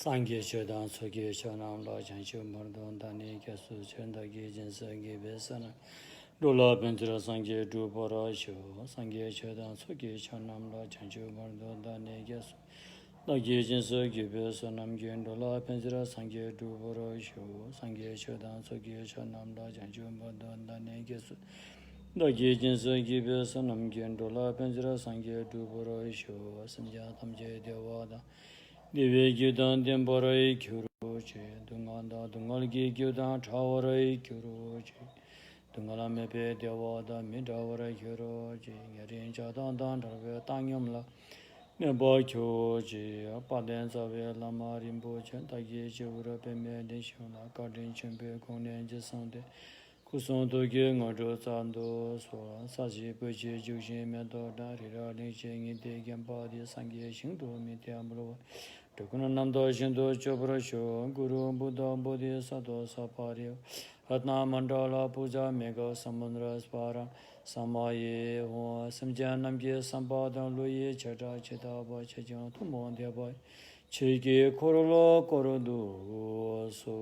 Sangye Chodan Soge Chonam La Chanchu Mardon Dani Kasu Chandagi Jinsagi Besana Dola Bendra Sangye Dubara Sho Sangye Chodan Soge Chonam La Chanchu Mardon Dani Kasu Dagi Jinsagi Besanam Gendola Bendra Sangye Dubara Sho Sangye Chodan Soge Chonam La Chanchu Mardon Dani Kasu Dagi Jinsagi Besanam Gendola Bendra Sangye Dubara Sho Samja Tamje Devada Dive Gyudan Demborai Kyuroche, Dunganda Dungalgi Gyudan Tawarai Kyuroche, Dungala Mepe Devada Midawarai Kyuroche, Yarin Jadan Dandarve Tangyamla, Nebo Kyoche, Paden Zave Lama Rimboche, Tagi Chura Peme Deshuna, Kardin Chumpe Konen Jesande, Kuson Toge Ngado Sando, Sashi Puchi Jushin Medo, Darira Liching, Degan Badi, Sangi Shinto, Mitiamlo. Tukuna Namdo Shindo Chobrasho, Guru Buddha Bodhi Sato Sapari, Ratna Mandala Puja Mega Samundra Spara, Samaye, Hoa, Samjanamje, Sambadan Luye, Cheta, Chetaba, Chejan, Tumon, Deaboy, Chiki, Korolo, Korodu, so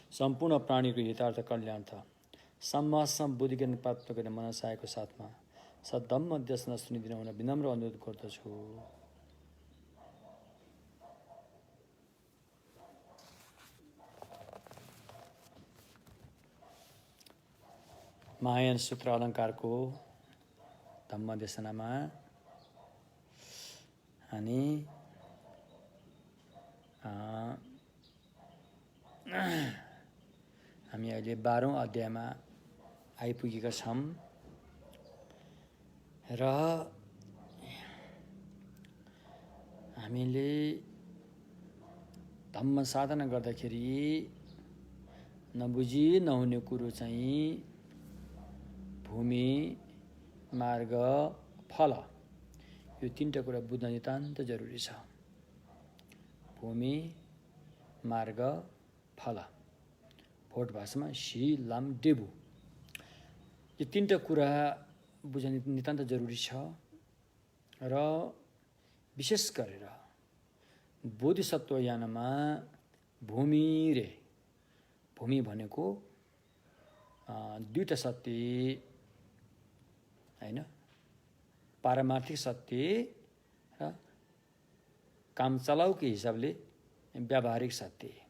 सम्पूर्ण प्राणीको हितार्थ कल्याण था सम्मासम बुद्धिज्ञान प्राप्त गर्ने मनसायको साथमा सद्धम्म देशना सुनिदिन हुन विनम्र अनुरोध गर्दछु महायान सूत्र अलङ्कारको धम्म देशनामा अनि हामी अहिले 12औं अध्यायमा आइपुगेका छौं र हामीले धम्म साधना गर्दाखेरि नबुझी नहुने कुरो चाहिँ भूमि मार्ग फल यो तीनटा कुरा बुझ्न नितान्त जरुरी छ भूमि मार्ग फल भोट भाषामा शी लाम डेबु यो तीनटा कुरा बुझ्न नितान्त जरुरी छ र विशेष गरेर बोधिसत्व यानमा भूमि भनेको दुईटा सत्य हैन पारमार्थिक सत्य र काम चलाउकै हिसाबले व्यावहारिक सत्य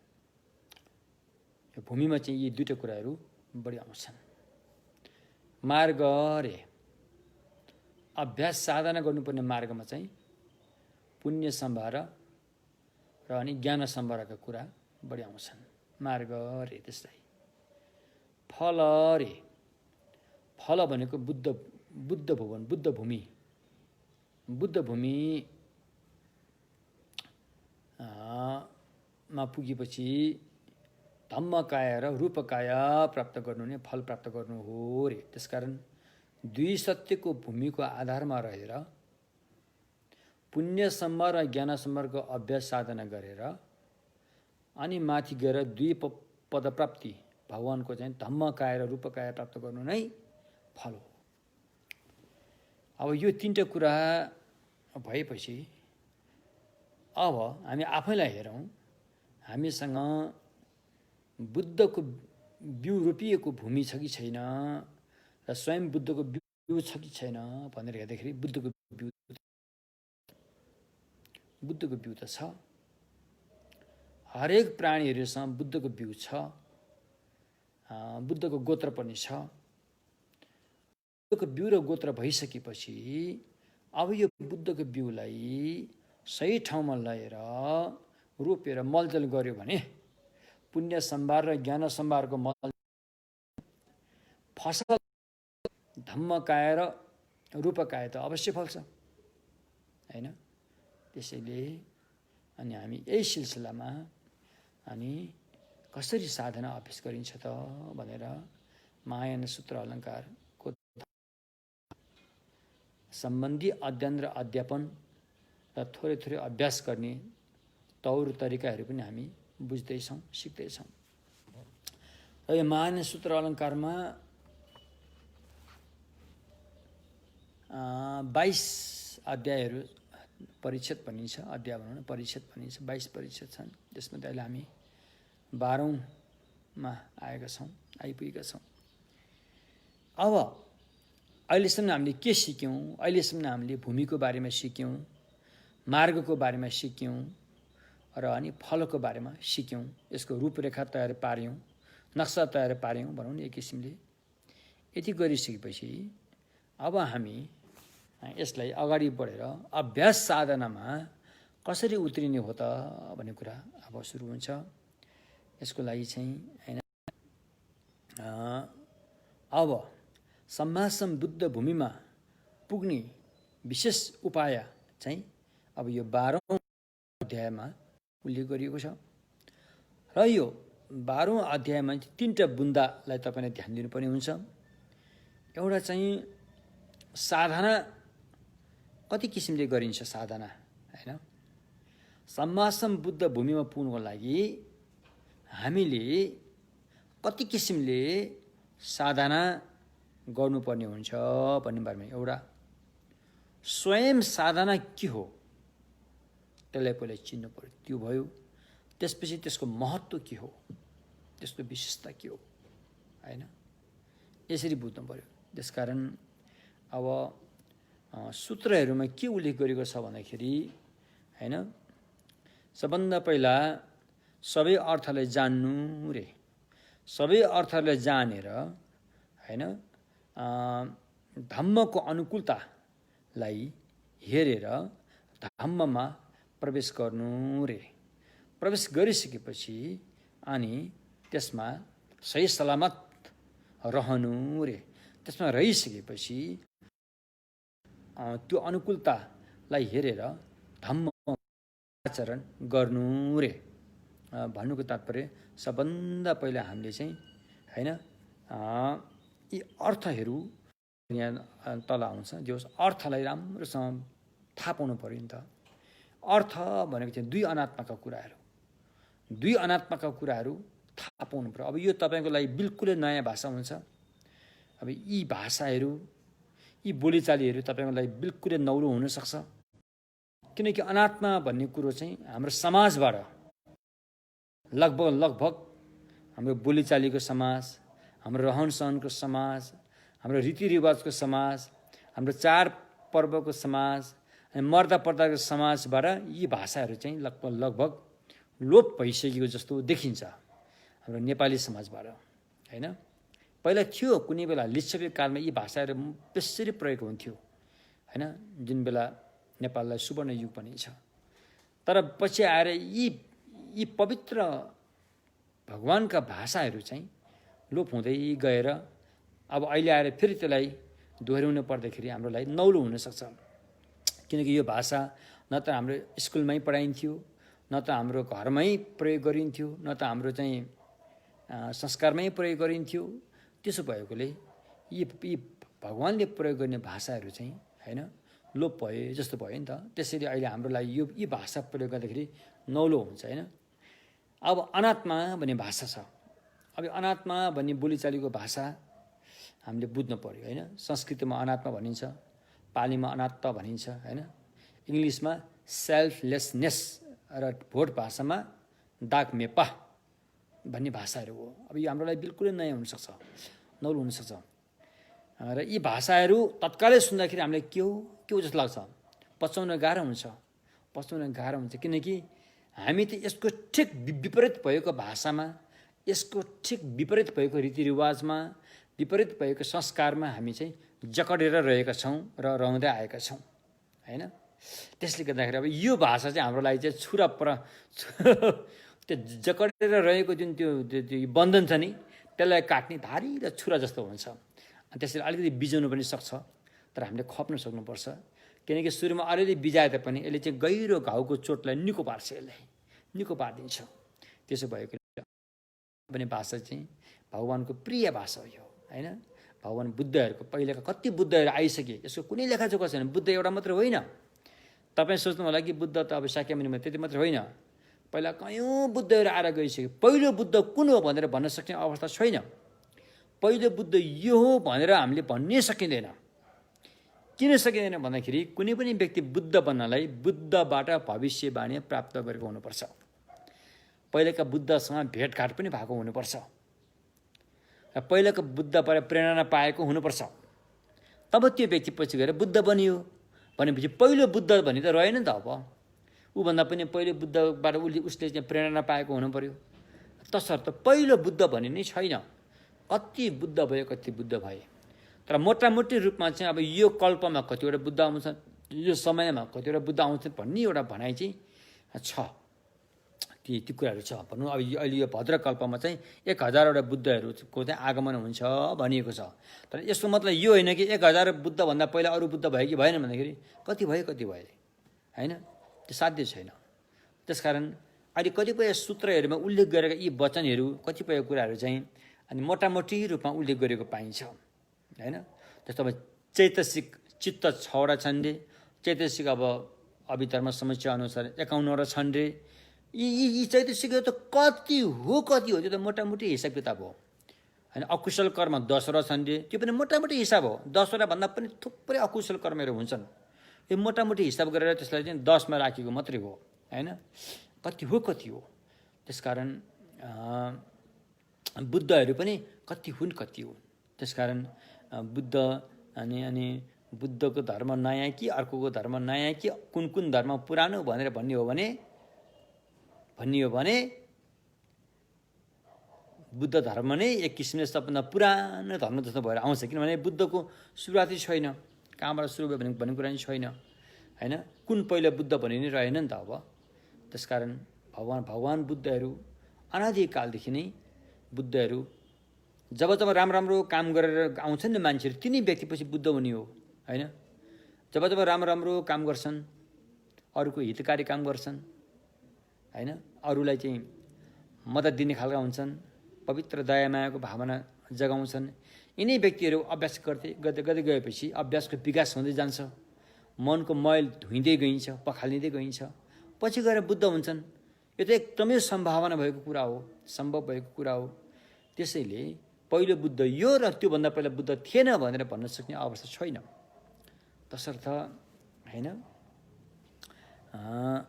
यो भूमिमा चाहिँ यी दुईटा कुराहरू बढी आउँछन् मार्ग रे अभ्यास साधना गर्नुपर्ने मार्गमा चाहिँ पुण्य सम्भार र अनि ज्ञान सम्भारका कुरा बढी आउँछन् मार्ग रे त्यस्तै फल रे फल भनेको बुद्ध भवन बुद्ध भूमि मा पुगेपछि धम्मकाय र रूपकाय प्राप्त गर्नु नै फल प्राप्त गर्नु हो रे त्यसकारण दुई सत्यको भूमिको आधारमा रहेर पुण्य सम्भार र ज्ञान सम्भारको अभ्यास साधना गरेर अनि माथि गएर दुई पद प्राप्ति भगवानको चाहिँ धम्मकाय र रूपकाय प्राप्त गर्नु नै फल हो अब यो तीनटा कुरा भएपछि अब हामी आफैलाई हेरौं हामीसँग बुद्धको बिउ रोपिएको भूमि छ कि छैन र स्वयं बुद्धको बिउ छ कि छैन भनेर हेर्दाखेरि बुद्धको बिउ त छ हरेक प्राणीहरुसँग बुद्धको बिउ छ बुद्धको गोत्र पनि छ बुद्धको बिउ र गोत्र भइसकेपछि अब यो बुद्धको बिउलाई सही ठाउँमा ल्याएर रोपेर मलजल गर्यो भने पुण्य सम्भार र ज्ञान सम्भारको मल फसल धम्मकाय र रूपकाय त अवश्य फल्छ हैन त्यसैले अनि हामी यही सिलसिलामा अनि कसरी साधना अभ्यास गरिन्छ त भनेर महायान सूत्र अलङ्कारको सम्बन्धी अध्ययन र अध्यापन र थोरै थोरै अभ्यास गर्ने तौर तरिकाहरू पनि हामी बुझ्दै छौं सिक्दै छौं र यो महायान सूत्र अलङ्कारमा 22 अध्यायहरू परिच्छेद भनिन्छ, अध्याय भनौँ न, परिच्छेद भनिन्छ। 22 परिच्छेद छन्, त्यसमध्ये अहिले हामी 12औँमा आइपुगेका छौँ। अब अहिलेसम्म हामीले के सिक्यौँ? अहिलेसम्म हामीले भूमिको बारेमा सिक्यौँ, मार्गको बारेमा सिक्यौँ र अनि फलको बारेमा सिक्यौँ। यसको रूपरेखा तयार पार्यौँ, नक्सा तयार पार्यौँ भनौँ न एक किसिमले। यति गरिसकेपछि अब हामी यसलाई अगाडि बढेर अभ्यास साधनामा कसरी उत्रिने हो त भन्ने कुरा अब सुरु हुन्छ। यसको लागि चाहिँ हैन अब सम्मासम बुद्ध भूमिमा पुग्ने विशेष उपाय चाहिँ अब यो 12औं अध्यायमा उल्लेख गरिएको छ। र यो 12औं अध्यायमा 3टा बुन्दालाई तपाईले ध्यान दिनुपर्ने हुन्छ। एउटा चाहिँ साधना कति किसिमले गरिन्छ साधना, हैन? सम्मासम बुद्ध भूमिमा पुग्नको लागि हामीले कति किसिमले साधना गर्नुपर्ने हुन्छ भन्ने बारेमा एउटा स्वयं साधना के हो त्यसलाई पहिले चिन्नु पर्यो, त्यो भयो। त्यसपछि त्यसको महत्त्व के हो, त्यसको विशेषता के हो, हैन? यसरी बुझ्नु पर्यो। त्यसकारण अब सूत्रहरूमा के उल्लेख गरेको छ भन्दाखेरि हैन, सबभन्दा पहिला सबै अर्थलाई जान्नु रे। सबै अर्थलाई जानेर हैन धम्मको अनुकूलतालाई हेरेर धम्ममा प्रवेश गर्नु रे। प्रवेश गरिसकेपछि अनि त्यसमा सही सलामत रहनु रे। त्यसमा रहिसकेपछि त्यो अनुकूलतालाई हेरेर धम्म आचरण गर्नु रे। भन्नुको तात्पर्य सबभन्दा पहिला हामीले चाहिँ हैन यी अर्थहरू यहाँ तल आउँछ, जो अर्थलाई राम्रोसँग थाहा पाउनु पर्यो नि त। अर्थ भनेको चाहिँ दुई अनात्माका कुराहरू, दुई अनात्माका कुराहरू थाहा पाउनु पर्यो। अब यो तपाईँको लागि बिल्कुलै नयाँ भाषा हुन्छ। अब यी भाषाहरू, यी बोलीचालीहरू तपाईँको लागि बिल्कुलै नौलो हुनसक्छ, किनकि अनात्मा भन्ने कुरो चाहिँ हाम्रो समाजबाट लगभग हाम्रो बोलीचालीको समाज, हाम्रो रहन सहनको समाज, हाम्रो रीतिरिवाजको समाज, हाम्रो चाड पर्वको समाज अनि मर्दा पर्दाको समाजबाट यी भाषाहरू चाहिँ लगभग लोप भइसकेको जस्तो देखिन्छ हाम्रो नेपाली समाजबाट, हैन? पहिला थियो, कुनै बेला लिच्छवी कालमा यी भाषाहरू त्यसरी प्रयोग हुन्थ्यो, हैन? जुन बेला नेपाललाई सुवर्ण युग भनिन्छ। तर पछि आएर यी पवित्र भगवानका भाषाहरू चाहिँ लोप हुँदै गएर अब अहिले आएर फेरि त्यसलाई दोहोऱ्याउनु पर्दाखेरि हाम्रो लागि नौलो हुनसक्छ। किनकि यो भाषा न त हाम्रो स्कुलमै पढाइन्थ्यो, न त हाम्रो घरमै प्रयोग गरिन्थ्यो, न त हाम्रो चाहिँ संस्कारमै प्रयोग गरिन्थ्यो। त्यसो भएकोले यी भगवानले प्रयोग गर्ने भाषाहरू चाहिँ हैन लोप भए जस्तो भयो नि त। त्यसरी अहिले हाम्रो लागि यी भाषा प्रयोग गर्दाखेरि नौलो हुन्छ, हैन? अब अनात्मा भन्ने भाषा छ। अब अनात्मा भन्ने बोलीचालीको भाषा हामीले बुझ्नु पर्यो, हैन? संस्कृतमा अनात्मा भनिन्छ, पालीमा अनात्मा भनिन्छ, हैन? इङ्ग्लिसमा सेल्फलेसनेस र भोट भाषामा दागमेपा भन्ने भाषाहरू हो। अब यो हाम्रो लागि बिल्कुलै नयाँ हुनसक्छ, नौलो हुनसक्छ। र यी भाषाहरू तत्कालै सुन्दाखेरि हामीलाई के हो जस्तो लाग्छ, पचाउन गाह्रो हुन्छ, किनकि हामी त यसको ठिक विपरीत भएको भाषामा, यसको ठिक विपरीत भएको रीतिरिवाजमा, विपरीत भएको संस्कारमा हामी चाहिँ जकडेर रहेका छौँ र रहँदै आएका छौँ, हैन? त्यसले गर्दाखेरि अब यो भाषा चाहिँ हाम्रो लागि चाहिँ त्यो जकडेर रहेको जुन त्यो बन्धन छ नि, त्यसलाई काट्ने धारी र छुरा जस्तो हुन्छ। अनि त्यसरी अलिकति बिजाउनु पनि सक्छ, तर हामीले खप्न सक्नुपर्छ। किनकि सुरुमा अलिअलि बिजाए तापनि यसले चाहिँ गहिरो घाउको चोटलाई निको पार्छ, यसले निको पारिदिन्छ। त्यसो भएको पनि भाषा चाहिँ भगवानको प्रिय भाषा हो यो, हैन? भगवान बुद्धहरूको पहिलेका कति बुद्धहरू आइसके, यसको कुनै लेखाजोखा छैन। बुद्ध एउटा मात्र होइन। तपाईँ सोच्नु होला कि बुद्ध त अब शाक्यमुनिमा त्यति मात्र होइन, पहिला कयौँ बुद्धहरू आएर गइसक्यो। पहिलो बुद्ध कुन हो भनेर भन्न सक्ने अवस्था छैन। पहिलो बुद्ध यो हो भनेर हामीले भन्नै सकिँदैन। किन सकिँदैन भन्दाखेरि कुनै पनि व्यक्ति बुद्ध बन्नलाई बुद्धबाट भविष्यवाणी प्राप्त गरेको हुनुपर्छ। पहिलेका बुद्धसँग भेटघाट पनि भएको हुनुपर्छ र पहिलेको बुद्धबाट प्रेरणा पाएको हुनुपर्छ। तब त्यो व्यक्ति पछि गएर बुद्ध बनियो भनेपछि पहिलो बुद्ध भनी त रहेन नि त। अब ऊभन्दा पनि पहिलो बुद्धबाट उसले चाहिँ प्रेरणा पाएको हुनु पर्यो। तसर्थ पहिलो बुद्ध भन्ने नै छैन। कति बुद्ध भयो, कति बुद्ध भए, तर मोटामोटी रूपमा चाहिँ अब यो कल्पमा कतिवटा बुद्ध आउँछन्, यो समयमा कतिवटा बुद्ध आउँछन् भन्ने एउटा भनाइ चाहिँ छ। ती कुराहरू छ भनौँ। अब अहिले यो भद्र कल्पमा चाहिँ 1000वटा बुद्धहरूको चाहिँ आगमन हुन्छ भनिएको छ। तर यसको मतलब यो होइन कि 1000 बुद्धभन्दा पहिला अरू बुद्ध भयो कि भएन भन्दाखेरि कति भए होइन, त्यो साध्य छैन। त्यसकारण अहिले कतिपय सूत्रहरूमा उल्लेख गरेका यी वचनहरू कतिपय कुराहरू चाहिँ अनि मोटामोटी रूपमा उल्लेख गरेको पाइन्छ होइन। जस्तो अब चैतसिक चित्त 6वटा छन् रे, चैतसिक अब अभिधर्म समीक्षा अनुसार 51वटा छन् रे। यी चैतसिकहरू त कति हो त्यो त मोटामोटी हिसाब किताब हो होइन। अकुशल कर्म 10वटा छन् रे, त्यो पनि मोटामोटी हिसाब हो। 10वटा भन्दा पनि थुप्रै अकुशल कर्महरू हुन्छन्। यो मोटामोटी हिसाब गरेर त्यसलाई चाहिँ 10मा राखेको मात्रै हो होइन। कति हो। त्यसकारण बुद्धहरू पनि कति हुन्। त्यसकारण बुद्ध अनि बुद्धको धर्म नयाँ कि अर्कोको धर्म नयाँ कि कुन धर्म पुरानो भनेर भन्ने हो भने बुद्ध धर्म नै एक किसिमले सबभन्दा पुरानो धर्म जस्तो भएर आउँछ। किनभने बुद्धको सुरुवाती छैन, कहाँबाट सुरु भयो भन्ने कुरा नि छैन होइन। कुन पहिला बुद्ध भन्ने नै रहेन नि त। अब त्यसकारण भगवान बुद्धहरू अनादिकालदेखि नै बुद्धहरू जब राम्रो काम गरेर आउँछन् नि मान्छेहरू, तिनी व्यक्तिपछि बुद्ध हुने हो होइन। जब राम्रो काम गर्छन्, अरूको हितकारी काम गर्छन् होइन, अरूलाई चाहिँ मद्दत दिने खालका हुन्छन्, पवित्र दयामायाको भावना जगाउँछन्, यिनै व्यक्तिहरू अभ्यास गर्दै गएपछि अभ्यासको विकास हुँदै जान्छ, मनको मैल धुइँदै गइन्छ, पखालिँदै गइन्छ, पछि गएर बुद्ध हुन्छन्। यो त एकदमै सम्भावना भएको कुरा हो, सम्भव भएको कुरा हो। त्यसैले पहिलो बुद्ध यो र त्योभन्दा पहिला बुद्ध थिएन भनेर भन्न सक्ने अवस्था छैन। तसर्थ होइन।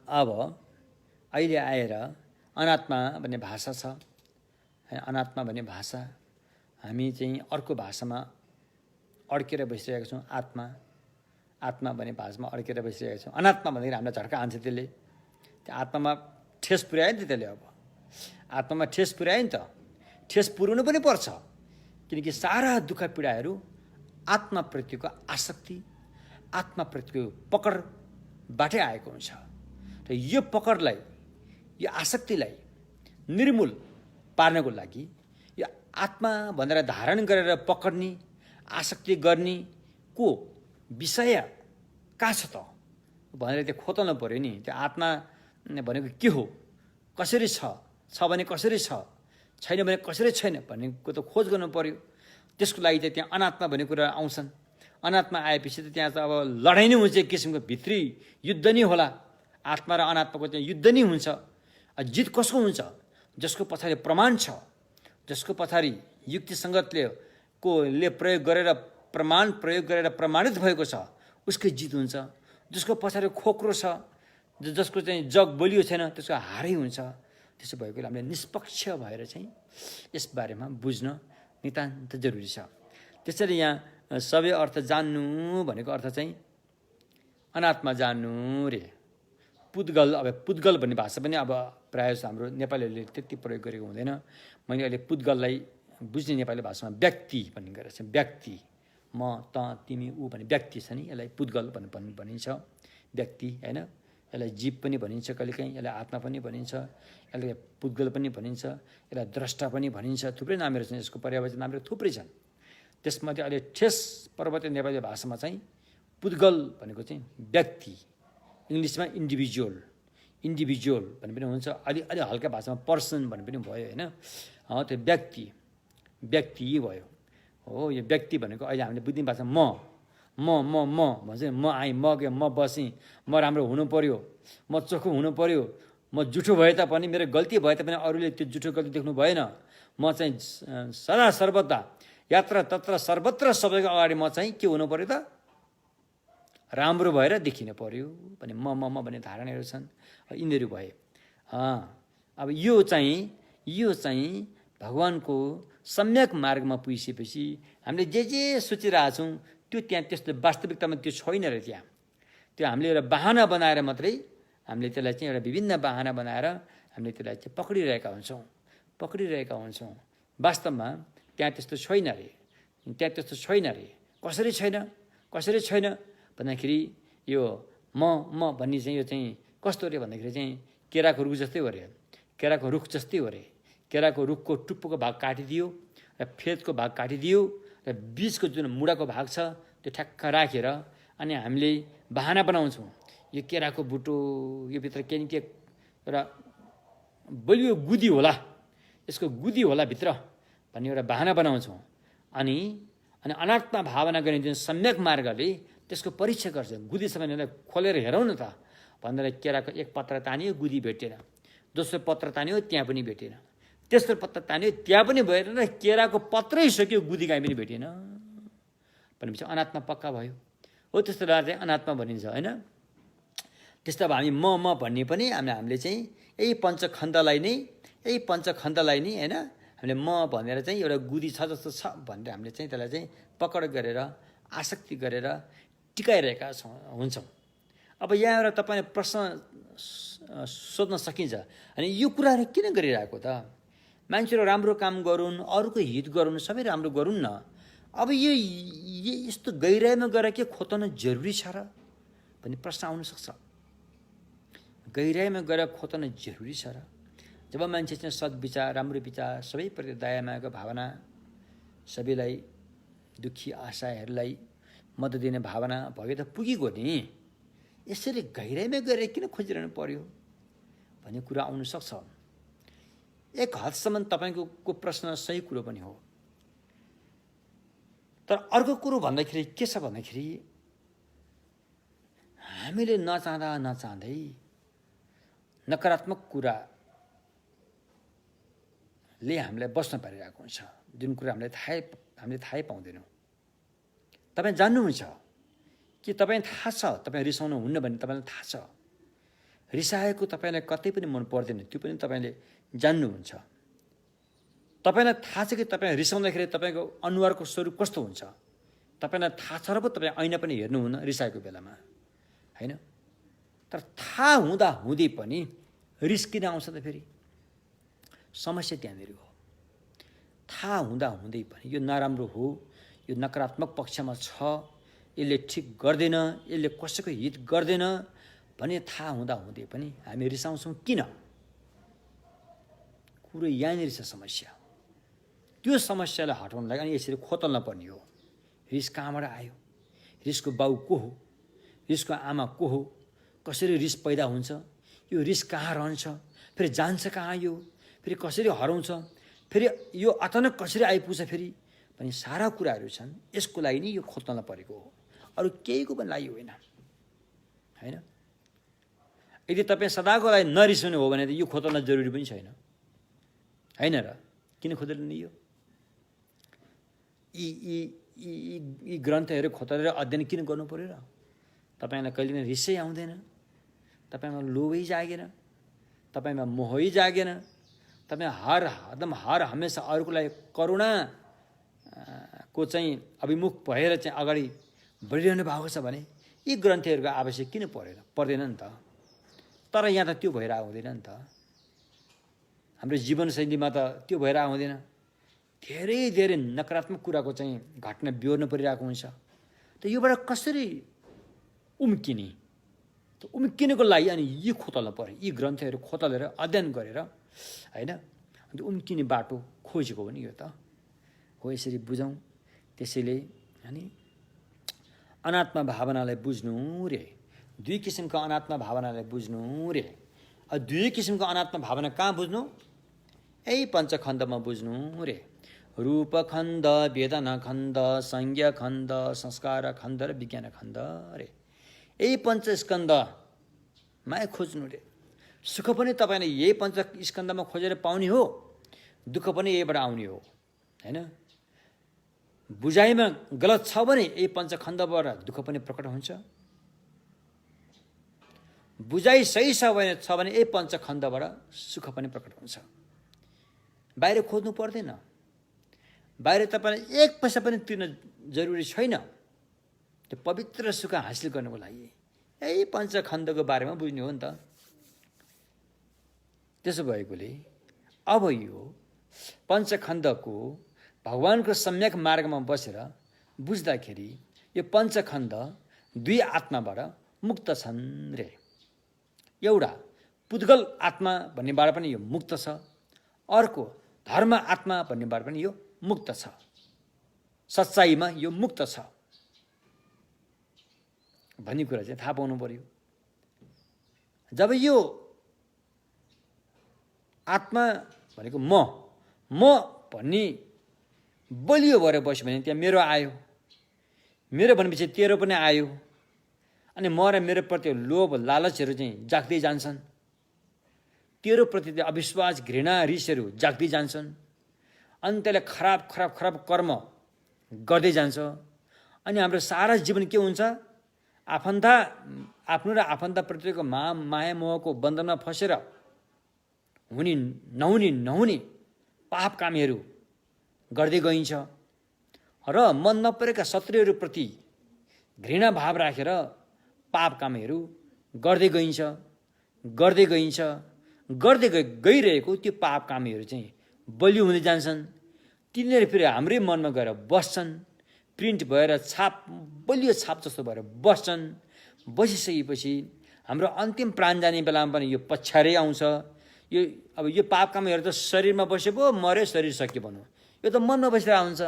अब अहिले आएर अनात्मा भन्ने भाषा छ। अनात्मा भन्ने भाषा हामी चाहिँ अर्को भाषामा अड्केर बसिरहेका छौँ। आत्मा भन्ने भाषामा अड्केर बसिरहेका छौँ। अनात्मा भन्दाखेरि हामीलाई झट्का हान्छ त्यसले। त्यो आत्मामा ठेस पुर्यायो नि त त्यसले। अब आत्मामा ठेस पुर्यायो नि त, ठेस पुर्याउनु पनि पर्छ। किनकि सारा दुःख पीडाहरू आत्माप्रतिको आसक्ति, आत्माप्रतिको पकडबाटै आएको हुन्छ। र यो पकडलाई, यो आसक्तिलाई निर्मूल पार्नको लागि यो आत्मा भनेर धारण गरेर पकडने, आसक्ति गर्ने को विषय कहाँ छ त भनेर त्यो खोतल्नु पर्यो नि। त्यो आत्मा भनेको के हो, कसरी छ भने कसरी छ, छैन भने कसरी छैन भन्नेको त खोज गर्नु पर्यो। त्यसको लागि चाहिँ त्यहाँ अनात्मा भन्ने कुरा आउँछन्। अनात्मा आएपछि त त्यहाँ त अब लडाइँ नै हुन्छ, एक किसिमको भित्री युद्ध नै होला। आत्मा र अनात्माको चाहिँ युद्ध नै हुन्छ। जित कसको हुन्छ? जसको पछाडि प्रमाण छ, जसको पछाडि युक्तिसङ्गतले प्रयोग गरेर प्रमाणित भएको छ, उसकै जित हुन्छ। जसको पछाडि खोक्रो छ, जसको चाहिँ जग बलियो छैन, त्यसको हारै हुन्छ। त्यसो भएकोले हामीले निष्पक्ष भएर चाहिँ यसबारेमा बुझ्न नितान्त जरुरी छ। त्यसैले यहाँ सबै अर्थ जान्नु भनेको अर्थ चाहिँ अनात्मा जान्नु रे। पुद्गल भन्ने भाषा पनि अब प्रायः हाम्रो नेपालीहरूले त्यति प्रयोग गरेको हुँदैन। मैले अहिले पुद्गललाई बुझ्ने नेपाली भाषामा व्यक्ति भन्ने गरेको छ। व्यक्ति, म, त, तिमी, ऊ भन्ने व्यक्ति छ नि, यसलाई पुद्गल भनिन्छ। व्यक्ति होइन, यसलाई जीव पनि भनिन्छ, कहिलेकाहीँ यसलाई आत्मा पनि भनिन्छ, यसलाई पुद्गल पनि भनिन्छ, यसलाई द्रष्टा पनि भनिन्छ। थुप्रै नामहरू छन्, यसको पर्यायवाची नामहरू थुप्रै छन्। त्यसमध्ये अहिले ठेस पर्वतीय नेपाली भाषामा चाहिँ पुद्गल भनेको चाहिँ व्यक्ति, इङ्ग्लिसमा इन्डिभिजुअल भन्ने पनि हुन्छ। अलि हल्का भाषामा पर्सन भन्ने पनि भयो होइन। त्यो व्यक्ति भयो हो। यो व्यक्ति भनेको अहिले हामीले बुझ्ने भाषा म भन्छ। म आएँ, म गएँ, म बसेँ, म राम्रो हुनु पर्यो, म चोखो हुनु पर्यो, म जुठो भए तापनि, मेरो गल्ती भए तापनि अरूले त्यो जुठो गल्ती देख्नु भएन। म चाहिँ सदा सर्वदा यात्रा तत्र सर्वत्र सबैको अगाडि म चाहिँ के हुनु पर्यो त? राम्रो भएर देखिन पर्यो भने म भन्ने धारणाहरू छन्। यिनीहरू भए अब यो चाहिँ भगवानको सम्यक मार्गमा पुगिसकेपछि हामीले जे सोचिरहेछौँ त्यो त्यहाँ त्यस्तो वास्तविकतामा त्यो छैन र त्यहाँ त्यो हामीले एउटा बाहना बनाएर मात्रै हामीले त्यसलाई चाहिँ एउटा विभिन्न बाहना बनाएर हामीले त्यसलाई चाहिँ पक्रिरहेका हुन्छौँ। वास्तवमा त्यहाँ त्यस्तो छैन रे कसरी छैन भन्दाखेरि यो म भन्ने चाहिँ यो चाहिँ कस्तो रे भन्दाखेरि चाहिँ केराको रुख जस्तै हो रे, केराको रुख जस्तै हो रे। केराको रुखको टुप्पोको भाग काटिदियो र फेदको भाग काटिदियो र बीचको जुन मुढाको भाग छ त्यो ठ्याक्क राखेर अनि हामीले बाहना बनाउँछौँ यो केराको बुटो यो भित्र के न के एउटा बलियो गुदी होला, यसको गुदी होला भित्र भन्ने एउटा बाहना बनाउँछौँ। अनि अनात्मा भावना गर्ने जुन सम्यक मार्गले त्यसको परीक्षा गर्छ। गुदी छ भने खोलेर हेरौँ न त भनेर केराको एक पत्र तान्यो, गुदी भेटेन। दोस्रो पत्र तान्यो, त्यहाँ पनि भेटेन। तेस्रो पत्र तान्यो, त्यहाँ पनि भएन। केराको पत्रै सक्यो, गुदी कहीँ पनि भेटेन भनेपछि अनात्मा पक्का भयो। हो त्यस्तो बेला चाहिँ अनात्मा भनिन्छ होइन। त्यस्तो अब हामी म भन्ने पनि हामीले चाहिँ यही पञ्चखण्डलाई नै होइन हामीले म भनेर चाहिँ एउटा गुदी छ जस्तो छ भनेर हामीले चाहिँ त्यसलाई चाहिँ पकड गरेर आसक्ति गरेर टिकाइरहेका हुन्छौँ। अब यहाँ एउटा तपाईँले प्रश्न सोध्न सकिन्छ, अनि यो कुराहरू किन गरिरहेको त? मान्छेहरू राम्रो काम गरून्, अरूको हित गरून्, सबै राम्रो गरून् न। अब यो यस्तो गहिराइमा गएर के खोतल्न जरुरी छ र भन्ने प्रश्न आउनसक्छ। गहिराइमा गएर खोतल्न जरुरी छ र? जब मान्छे चाहिँ सद्विचार, राम्रो विचार, सबैप्रति दया मायाको भावना, सबैलाई दुःखी आशाहरूलाई मद्दत दिने भावना भयो त पुगेको नि। यसरी गहिराइमा गएर किन खोजिरहनु पर्यो भन्ने कुरा आउनसक्छ। एक हदसम्म तपाईँको प्रश्न सही कुरो पनि हो। तर अर्को कुरो भन्दाखेरि के छ भन्दाखेरि हामीले नचाहँदै नकारात्मक कुराले हामीलाई बस्न पारिरहेको हुन्छ, जुन कुरा हामीले थाहै पाउँदैनौँ। तपाईँ जान्नुहुन्छ कि तपाईँ थाहा छ तपाईँ रिसाउनु हुन्न भन्ने तपाईँलाई थाहा छ। रिसाएको तपाईँलाई कतै पनि मन पर्दैन, त्यो पनि तपाईँले जान्नुहुन्छ। तपाईँलाई थाहा छ कि तपाईँ रिसाउँदाखेरि तपाईँको अनुहारको स्वरूप कस्तो हुन्छ, तपाईँलाई थाहा छ र पो तपाईँ ऐना पनि हेर्नुहुन्न रिसाएको बेलामा होइन। तर थाहा हुँदै पनि रिस किन आउँछ त? फेरि समस्या त्यहाँनिर हो। थाहा हुँदै पनि यो नराम्रो हो, यो नकारात्मक पक्षमा छ, यसले ठिक गर्दैन, यसले कसैको हित गर्दैन भने थाहा हुँदै पनि हामी रिसाउँछौँ किन? कुरो यहाँनिर छ समस्या। त्यो समस्यालाई हटाउनलाई अनि यसरी खोतल्न पर्ने हो। रिस कहाँबाट आयो? रिसको बाउ को हो? रिसको आमा को हो? कसरी रिस पैदा हुन्छ? यो रिस कहाँ रहन्छ? फेरि जान्छ कहाँ? यो फेरि कसरी हराउँछ? फेरि यो अचानक कसरी आइपुग्छ फेरि भन्ने सारा कुराहरू छन्। यसको लागि नि यो खोतल्न परेको हो, अरू केहीको पनि लागि होइन होइन। यदि तपाईँ सदाको लागि नरिसाउनु हो भने त यो खोतल्न जरुरी पनि छैन होइन र? किन खोतल्नु यो? यी ग्रन्थहरू खोतलेर अध्ययन किन गर्नु पर्यो र? तपाईँलाई कहिले पनि रिसै आउँदैन, तपाईँमा लोभै जागेन, तपाईँमा मोहै जागेन, तपाईँ हर हमेसा अरूको लागि करुणा को चाहिँ अभिमुख भएर चाहिँ अगाडि बढिरहनु भएको छ भने यी ग्रन्थहरूको आवश्यक किन पर्दैन नि त? तर यहाँ त त्यो भएर आउँदैन नि त। हाम्रो जीवनशैलीमा त त्यो भएर आउँदैन। धेरै नकारात्मक कुराको चाहिँ घटना बिहोर्नु परिरहेको हुन्छ। त योबाट कसरी उम्किने? त उम्किनको लागि अनि यी खोतल्न पर्यो, यी ग्रन्थहरू खोतलेर अध्ययन गरेर होइन, अन्त उम्किने बाटो खोजेको हो नि यो त हो। यसरी बुझौँ। त्यसैले अनि अनात्मा भावनालाई बुझ्नु रे, दुई किसिमका अनात्मा भावनालाई बुझ्नु रे। दुई किसिमको अनात्मा भावना कहाँ बुझ्नु? यही पञ्चखण्डमा बुझ्नु रे। रूपखण्ड, वेदना खण्ड, संज्ञा खण्ड, संस्कार खण्ड र विज्ञान खण्ड रे। यही पञ्चस्कन्धमा खोज्नु रे। सुख पनि तपाईँले यही पञ्चस्कन्धमा खोजेर पाउने हो, दुःख पनि यहीबाट आउने हो होइन। बुझाइमा गलत छ भने यही पञ्चखण्डबाट दुःख पनि प्रकट हुन्छ, बुझाइ सही छ भने यही पञ्चखण्डबाट सुख पनि प्रकट हुन्छ। बाहिर खोज्नु पर्दैन, बाहिर तपाईँलाई एक पैसा पनि तिर्न जरुरी छैन त्यो पवित्र सुख हासिल गर्नको लागि। यही पञ्चखण्डको बारेमा बुझ्नु हो नि त। त्यसो भएकोले अब यो पञ्चखण्डको भगवानको सम्यक मार्गमा बसेर बुझ्दाखेरि यो पञ्चखण्ड दुई आत्माबाट मुक्त छन् रे। एउटा पुद्गल आत्मा भन्नेबाट पनि यो मुक्त छ, अर्को धर्म आत्मा भन्नेबाट पनि यो मुक्त छ। सच्चाइमा यो मुक्त छ भन्ने कुरा चाहिँ थाहा पाउनु पर्यो। जब यो आत्मा भनेको म भन्ने बलियो भएर बस्यो भने त्यहाँ मेरो आयो, मेरो भनेपछि तेरो पनि आयो, अनि म र मेरो प्रति लोभ लालचहरू चाहिँ जाग्दै जान्छन्, तेरो प्रति अविश्वास घृणा रिसहरू जाग्दै जान्छन्, अनि त्यसले खराब खराब खराब कर्म गर्दै जान्छ। अनि हाम्रो सारा जीवन के हुन्छ? आफ्नो र आफन्तप्रतिको माया मोहको बन्धनमा फसेर हुने नहुने पाप कामहरू गर्दै गइन्छ र मन नपरेका शत्रुहरूप्रति घृणा भाव राखेर पाप कामहरू गर्दै गइरहेको त्यो पाप कामहरू चाहिँ बलियो हुँदै जान्छन्। तिनीहरू फेरि हाम्रै मनमा गएर बस्छन्, प्रिन्ट भएर बलियो छाप जस्तो भएर बस्छन्। बसिसकेपछि हाम्रो अन्तिम प्राण जाने बेलामा पनि यो पछाडै आउँछ। यो पाप कामहरू त शरीरमा बसे पो मर्यो, शरीर सकियो भनौँ, यो त मनमा बसेर आउँछ।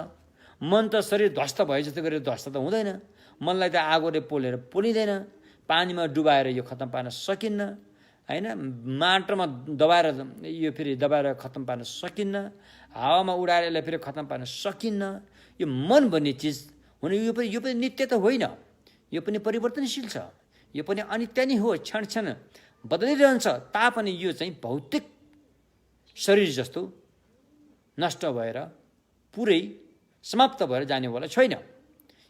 मन त शरीर ध्वस्त भए जस्तो गरेर ध्वस्त त हुँदैन, मनलाई त आगोले पोलेर पोलिँदैन, पानीमा डुबाएर यो खत्तम पार्न सकिन्न, होइन, माटोमा दबाएर खत्तम पार्न सकिन्न, हावामा उडाएर यसलाई फेरि खत्तम पार्न सकिन्न। यो मन भन्ने चिज हुने यो पनि नित्य त होइन, यो पनि परिवर्तनशील छ, यो पनि अनित्य नै हो, क्षण क्षण बदलिरहन्छ। तापनि यो चाहिँ भौतिक शरीर जस्तो नष्ट भएर पुरै समाप्त भएर जानेवाला छैन।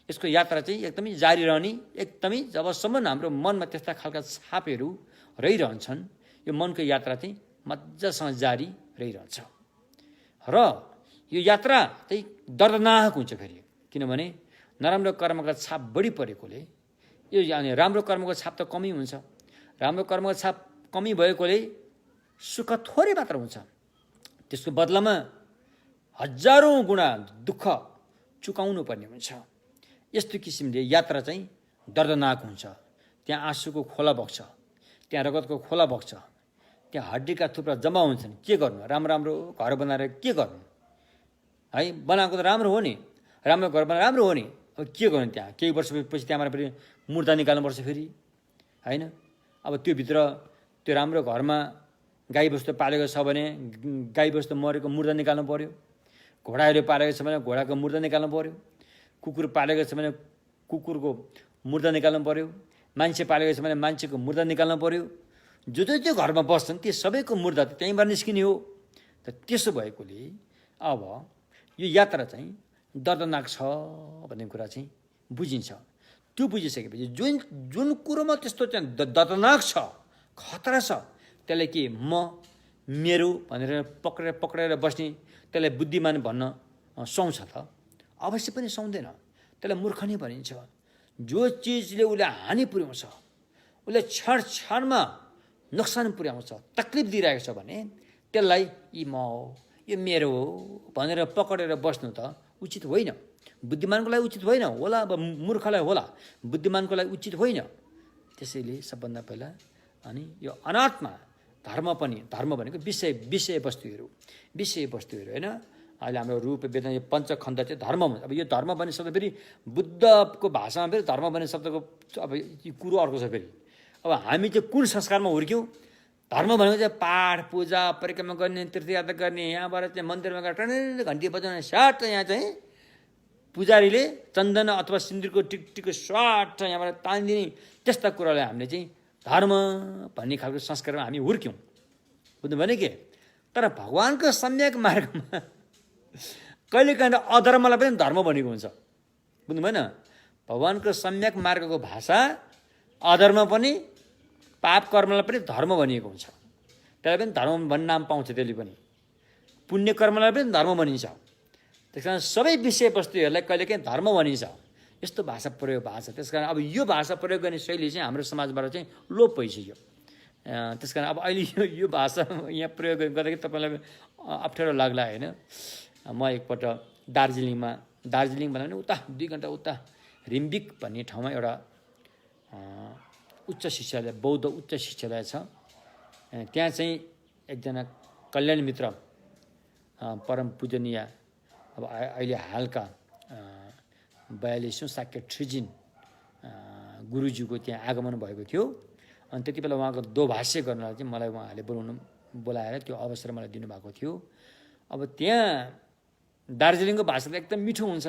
यसको यात्रा चाहिँ एकदमै जारी रहने, एकदमै जबसम्म हाम्रो मनमा त्यस्ता खालका छापहरू रहिरहन्छन् यो मनको यात्रा चाहिँ मजासँग जारी रहिरहन्छ। र यो यात्रा चाहिँ दर्दनाक हुन्छ फेरि, किनभने नराम्रो कर्मका छाप बढी परेकोले यो अनि राम्रो कर्मको छाप त कमी हुन्छ। राम्रो कर्मको छाप कमी भएकोले सुख थोरै मात्र हुन्छ, त्यसको बदलामा हजारौँ गुणा दुःख चुकाउनु पर्ने हुन्छ। यस्तो किसिमले यात्रा चाहिँ दर्दनाक हुन्छ। त्यहाँ आँसुको खोला बग्छ, त्यहाँ रगतको खोला बग्छ, त्यहाँ हड्डीका थुप्रा जम्मा हुन्छन्। के गर्नु? राम्रो घर बनाएर के गर्नु? है, बनाएको त राम्रो हो नि, राम्रो घर बनाएर राम्रो हो नि, अब के गर्नु? त्यहाँ केही वर्षपछि त्यहाँबाट फेरि मुर्दा निकाल्नुपर्छ फेरि, होइन। अब त्योभित्र त्यो राम्रो घरमा गाईबस्तु पालेको छ भने गाईबस्तु मरेको मुर्दा निकाल्नु पर्यो, घोडाहरू पालेको छ भने घोडाको मुर्दा निकाल्नु पर्यो, कुकुर पालेको छ भने कुकुरको मुर्दा निकाल्नु पर्यो, मान्छे पालेको छ भने मान्छेको मुर्दा निकाल्नु पर्यो। जो जो घरमा बस्छन् ती सबैको मुर्दा त त्यहीँबाट निस्किने हो। त त्यसो भएकोले अब यो यात्रा चाहिँ दर्दनाक छ भन्ने कुरा चाहिँ बुझिन्छ। त्यो बुझिसकेपछि जुन कुरोमा त्यस्तो चाहिँ दर्दनाक छ, खतरा छ, त्यसलाई के मेरो भनेर पक्रेर बस्ने त्यसलाई बुद्धिमान भन्न सुहाउँछ त? अवश्य पनि सुहाउँदैन, त्यसलाई मूर्ख नै भनिन्छ। जो चिजले उसलाई हानि पुर्याउँछ, उसले क्षणमा नोक्सान पुर्याउँछ, तक्लिफ दिइरहेको छ भने त्यसलाई यो मेरो हो भनेर पक्रेर बस्नु त उचित होइन। बुद्धिमानको लागि उचित होइन होला, अब मूर्खलाई होला, बुद्धिमानको लागि उचित होइन। त्यसैले सबभन्दा पहिला अनि यो अनात्मा धर्म भनेको विषयवस्तुहरू होइन। अहिले हाम्रो रूप वेदना यो पञ्चखण्ड चाहिँ धर्म हुन्छ। अब यो धर्म भन्ने शब्द फेरि बुद्धको भाषामा फेरि धर्म भन्ने शब्दको अब यो कुरो अर्को छ फेरि। अब हामी चाहिँ कुन संस्कारमा हुर्क्यौँ? धर्म भनेको चाहिँ पाठ पूजा परिक्रमा गर्ने, तीर्थयात्रा गर्ने, यहाँबाट चाहिँ मन्दिरमा गएर टन्नै घन्टी बजाउने, स्याट यहाँ चाहिँ पुजारीले चन्दन अथवा सिन्दुरको टिकटिकको स्वाट यहाँबाट तानिदिने, त्यस्ता कुरालाई हामीले चाहिँ धर्म भन्ने खालको संस्कारमा हामी हुर्क्यौँ। बुझ्नु भने के? तर भगवानको सम्यक मार्गमा कहिलेकाहीँ अधर्मलाई पनि धर्म भनेको हुन्छ। बुझ्नु भएन? भगवानको सम्यक मार्गको भाषा अधर्म पनि पाप कर्मलाई पनि धर्म भनिएको हुन्छ, त्यसलाई पनि धर्म भन्ने नाम पाउँछ। त्यसले पनि पुण्य कर्मलाई पनि धर्म भनिन्छ। त्यस कारण सबै विषयवस्तुहरूलाई कहिलेकाहीँ धर्म भनिन्छ। यस्तो भाषा प्रयोग भएको छ। त्यस कारण अब यो भाषा प्रयोग गर्ने शैली चाहिँ हाम्रो समाजबाट चाहिँ लोप भइसक्यो। त्यस कारण अब अहिले यो भाषा यहाँ प्रयोग गर्दाखेरि तपाईँलाई अप्ठ्यारो लाग्ला होइन। म एकपल्ट दार्जिलिङ भन्दा पनि उता 2 घन्टा उता रिम्बिक भन्ने ठाउँमा एउटा उच्च शिक्षालय, बौद्ध उच्च शिक्षालय छ। त्यहाँ चाहिँ एकजना कल्याण मित्र परम पूजनीय अब अहिले हालका 42औं शाक्य ट्रिजिन गुरुज्यूको त्यहाँ आगमन भएको थियो। अनि त्यति बेला उहाँको दोभाष्य गर्नलाई चाहिँ मलाई उहाँहरूले बोलाएर त्यो अवसर मलाई दिनुभएको थियो। अब त्यहाँ दार्जिलिङको भाषा त एकदम मिठो हुन्छ।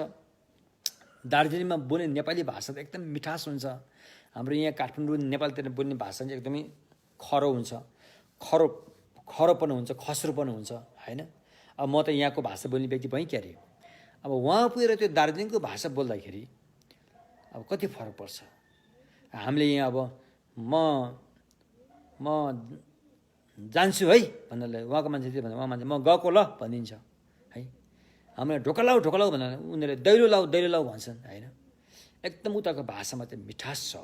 दार्जिलिङमा बोल्ने नेपाली भाषा त एकदम मिठास हुन्छ। हाम्रो यहाँ काठमाडौँ नेपालतिर बोल्ने भाषा चाहिँ एकदमै खरो हुन्छ, खरोपन हुन्छ, खस्रोपन हुन्छ होइन। अब म त यहाँको भाषा बोल्ने व्यक्ति भएँ क्या अरे। अब वहाँ पुगेर त्यो दार्जिलिङको भाषा बोल्दाखेरि अब कति फरक पर्छ। हामीले यहाँ अब म जान्छु है भन्नलाई उहाँको मान्छे चाहिँ भन्दा उहाँ मान्छे म गएको ल भनिदिन्छ है। हाम्रो ढोका लाउ भन्दा उनीहरूले दैलो लाउ भन्छन् होइन। एकदम उताको भाषामा चाहिँ मिठास छ,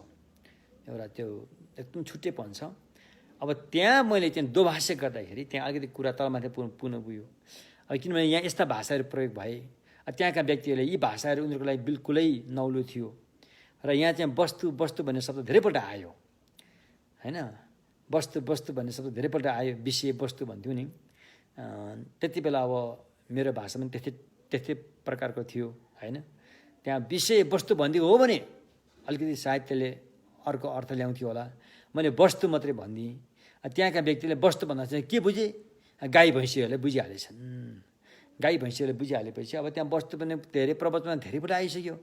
एउटा त्यो एकदम छुट्टैपन छ। अब त्यहाँ मैले चाहिँ दोभाष्य गर्दाखेरि त्यहाँ अलिकति कुरा तलमाथि पुनः गयो। अब किनभने यहाँ यस्ता भाषाहरू प्रयोग भए, त्यहाँका व्यक्तिहरूले यी भाषाहरू उनीहरूको लागि बिल्कुलै नौलो थियो र यहाँ चाहिँ वस्तु भन्ने शब्द धेरैपल्ट आयो होइन। वस्तु भन्ने शब्द धेरैपल्ट आयो, विषय वस्तु भन्थ्यौँ नि। त्यति बेला अब मेरो भाषा पनि त्यस्तै प्रकारको थियो होइन। त्यहाँ विषय वस्तु भनिदिएको हो भने अलिकति सायद त्यसले अर्को अर्थ ल्याउँथ्यो होला। मैले वस्तु मात्रै भनिदिएँ। त्यहाँका व्यक्तिले वस्तु भन्दा चाहिँ के बुझे, गाई भैँसीहरूले बुझिहालेछन्। गाई भैँसीहरूले बुझिहालेपछि अब त्यहाँ वस्तु पनि धेरै प्रवचनमा धेरैपल्ट आइसक्यो।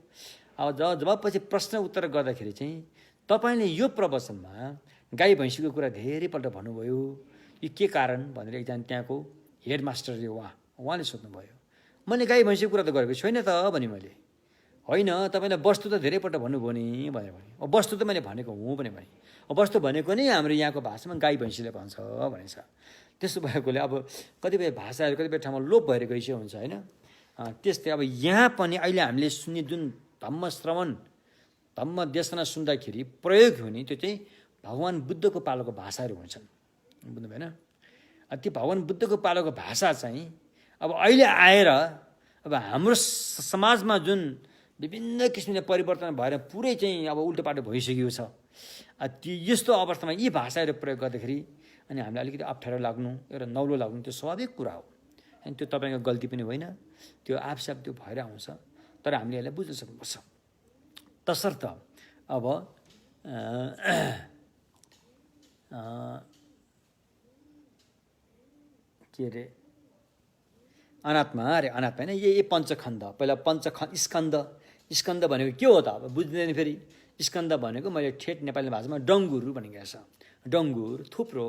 अब जब पछि प्रश्न उत्तर गर्दाखेरि चाहिँ तपाईँले यो प्रवचनमा गाई भैँसीको कुरा धेरैपल्ट भन्नुभयो, यो के कारण भनेर एकजना त्यहाँको हेडमास्टरले उहाँले सोध्नुभयो। मैले गाई भैँसीको कुरा त गरेको छैन त भने मैले। होइन तपाईँले वस्तु त धेरैपल्ट भन्नुभयो नि भनेर भने। अब वस्तु त मैले भनेको हुँ भने। अब वस्तु भनेको नै हाम्रो यहाँको भाषामा गाई भैँसीले भन्छ भनेछ। त्यसो भएकोले अब कतिपय भाषाहरू कतिपय ठाउँमा लोप भएर गइसक्यो हुन्छ होइन। त्यस्तै अब यहाँ पनि अहिले हामीले सुन्ने जुन धम्म श्रवण धम्म देशना सुन्दाखेरि प्रयोग हुने त्यो चाहिँ भगवान् बुद्धको पालोको भाषाहरू हुन्छन्, बुझ्नु भएन। त्यो भगवान् बुद्धको पालोको भाषा चाहिँ अब अहिले आएर अब हाम्रो समाजमा जुन विभिन्न किसिमले परिवर्तन भएर पुरै चाहिँ अब उल्टो पाटो भइसकेको छ। त्यो यस्तो अवस्थामा यी भाषाहरू प्रयोग गर्दाखेरि अनि हामीलाई अलिकति अप्ठ्यारो लाग्नु, एउटा नौलो लाग्नु त्यो स्वाभाविक कुरा हो। अनि त्यो तपाईँको गल्ती पनि होइन, त्यो आफसाफ त्यो भएर आउँछ। तर हामीले यसलाई बुझ्न सक्नुपर्छ। तसर्थ अब के अरे अनात्मा होइन। ये पञ्चखण्ड। पहिला स्कन्द भनेको के हो त अब बुझ्दैन फेरि। स्कन्द भनेको मैले ठेट नेपाली भाषामा डङ्गुर भनेको छ। डङ्गुर थुप्रो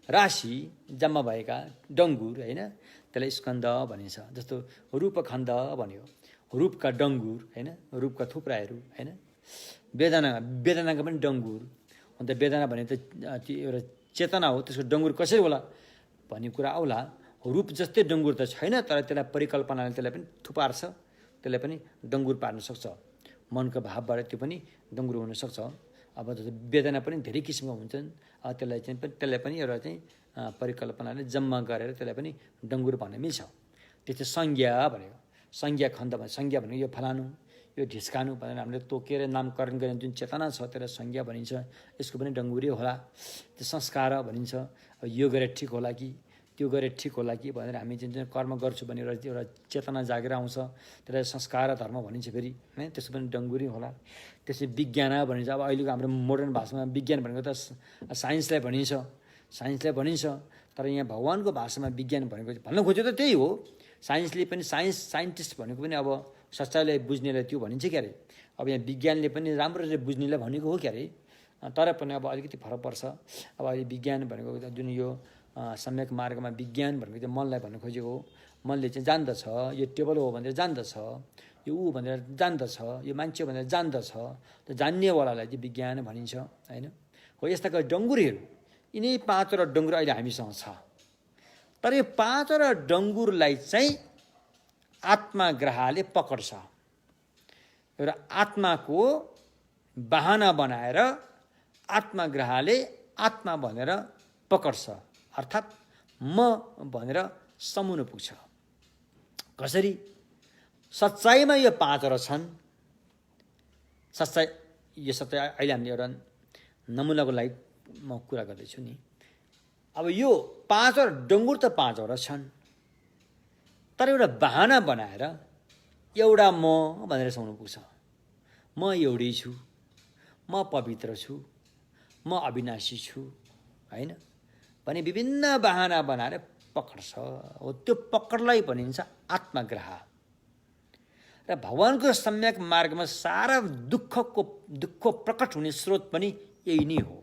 राशि जम्मा भएका डङ्गुर होइन, त्यसलाई स्कन्द भनिन्छ। जस्तो रूपखण्ड भन्यो, रूपका डङ्गुर होइन, रूपका थुप्राहरू होइन। वेदनाको पनि डङ्गुर। अन्त वेदना भने त एउटा चेतना हो, त्यसको डङ्गुर कसरी होला भन्ने कुरा आउला। रूप जस्तै डङ्गुर त छैन, तर त्यसलाई परिकल्पनाले त्यसलाई पनि थुपार्छ, त्यसलाई पनि डङ्गुर पार्न सक्छ। मनको भावबाट त्यो पनि डङ्गुर हुनसक्छ। अब वेदना पनि धेरै किसिमका हुन्छन्। त्यसलाई पनि एउटा चाहिँ परिकल्पनाले जम्मा गरेर त्यसलाई पनि डङ्गुर भन्न मिल्छ। त्यो चाहिँ संज्ञा भनेको। संज्ञा खण्ड भने संज्ञा भनेको यो फलानु यो ढिस्कानु भनेर हामीले तोकेर नामकरण गर्ने जुन चेतना छ त्यसलाई संज्ञा भनिन्छ। यसको पनि डङ्गुरै होला। त्यो संस्कार भनिन्छ। अब यो गरेर ठिक होला कि त्यो गरेर ठिक होला कि भनेर हामी जुन कर्म गर्छु भनेर एउटा चेतना जागेर आउँछ, त्यसलाई संस्कार धर्म भनिन्छ फेरि होइन। त्यसको पनि डङ्गुरै होला। त्यसै विज्ञान भनिन्छ। अब अहिलेको हाम्रो मोडर्न भाषामा विज्ञान भनेको त साइन्सलाई भनिन्छ। तर यहाँ भगवान्को भाषामा विज्ञान भनेको भन्न खोज्यो त त्यही हो। साइन्सले पनि साइन्टिस्ट भनेको पनि अब सच्चाइलाई बुझ्नेलाई त्यो भनिन्छ क्या अरे। अब यहाँ विज्ञानले पनि राम्ररी बुझ्नेलाई भनेको हो क्या अरे। तर पनि अब अलिकति फरक पर्छ। अब अहिले विज्ञान भनेको जुन यो सम्यक मार्गमा विज्ञान भनेको चाहिँ मनलाई भन्न खोजेको हो। मनले चाहिँ जान्दछ यो टेबल हो भनेर जान्दछ, यो ऊ भनेर जान्दछ, यो मान्छे भनेर जान्दछ। त्यो जान्नेवालालाई चाहिँ विज्ञान भनिन्छ होइन। हो हो यस्ता डङ्गुरहरू, यिनै 5वटा डङ्गुर अहिले हामीसँग छ। तर यो 5वटा डङ्गुरलाई चाहिँ आत्माग्रहले पकड्छ। एउटा आत्माको बहाना बनाएर आत्माग्रहले आत्मा भनेर पकड्छ, अर्थात् म भनेर समुन पुग्छ। कसरी? सच्चाइमा यो 5वटा छन्। यो सच्चाइ अहिले हामीले एउटा नमुनाको लागि म कुरा गर्दैछु नि। अब यो 5वटा डङ्गुर त 5वटा छन्, तर एउटा बहाना बनाएर एउटा म भनेर समाउनु पुग्छ। म एउटै छु, म पवित्र छु, म अविनाशी छु, होइन भने विभिन्न बहाना बनाएर पक्ड्छ। हो त्यो पकडलाई भनिन्छ आत्मग्रह। र भगवानको सम्यक मार्गमा सारा दुःख प्रकट हुने स्रोत पनि यही नै हो।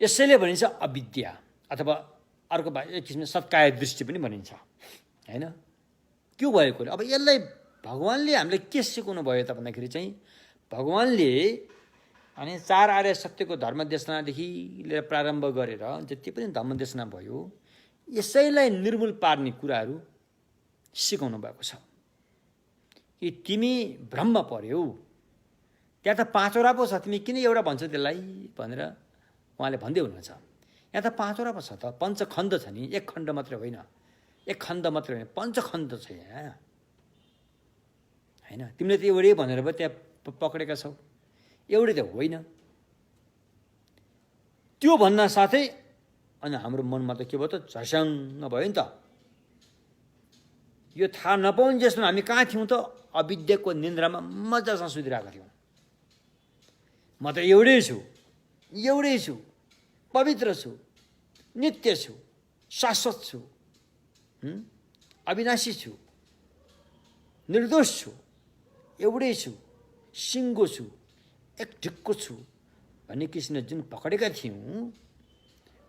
यसैले भनिन्छ अविद्या, अथवा अर्को एक किसिमले सत्काय दृष्टि पनि भनिन्छ, होइन? के भएको? अब यसलाई भगवानले हामीलाई के सिकाउनु भयो त भन्दाखेरि चाहिँ भगवानले अनि 4 आर्य सत्यको धर्मदेशनादेखि लिएर प्रारम्भ गरेर जति पनि धर्मदेशना भयो, यसैलाई निर्मूल पार्ने कुराहरू सिकाउनु भएको छ। कि तिमी भ्रम पर्यौ, त्यहाँ त 5वटा पो छ, तिमी किन एउटा भन्छौ त्यसलाई भनेर उहाँले भन्दै हुनुहुन्छ। यहाँ त 5वटा पो छ त, पञ्चखण्ड छ नि, एक खण्ड मात्रै होइन, एक खण्ड मात्रै होइन, पञ्चखण्ड छ यहाँ, होइन? तिमीले त एउटै भनेर भयो त्यहाँ पक्रेका छौ, एउटै त होइन। त्यो भन्न साथै अनि हाम्रो मनमा त के भयो त, झस्याङ्ग भयो नि त। यो थाहा नपाउन्जेसम्म हामी कहाँ थियौँ त? अविद्याको निन्द्रामा मजासँग सुतिरहेका थियौँ। म त एउटै छु, एउटै छु, पवित्र छु, नित्य छु, शाश्वत छु, अविनाशी छु, निर्दोष छु, एउटै छु, सिङ्गो छु, एक ढिक्को छु भन्ने किसिमले जुन पकडेका थियौँ,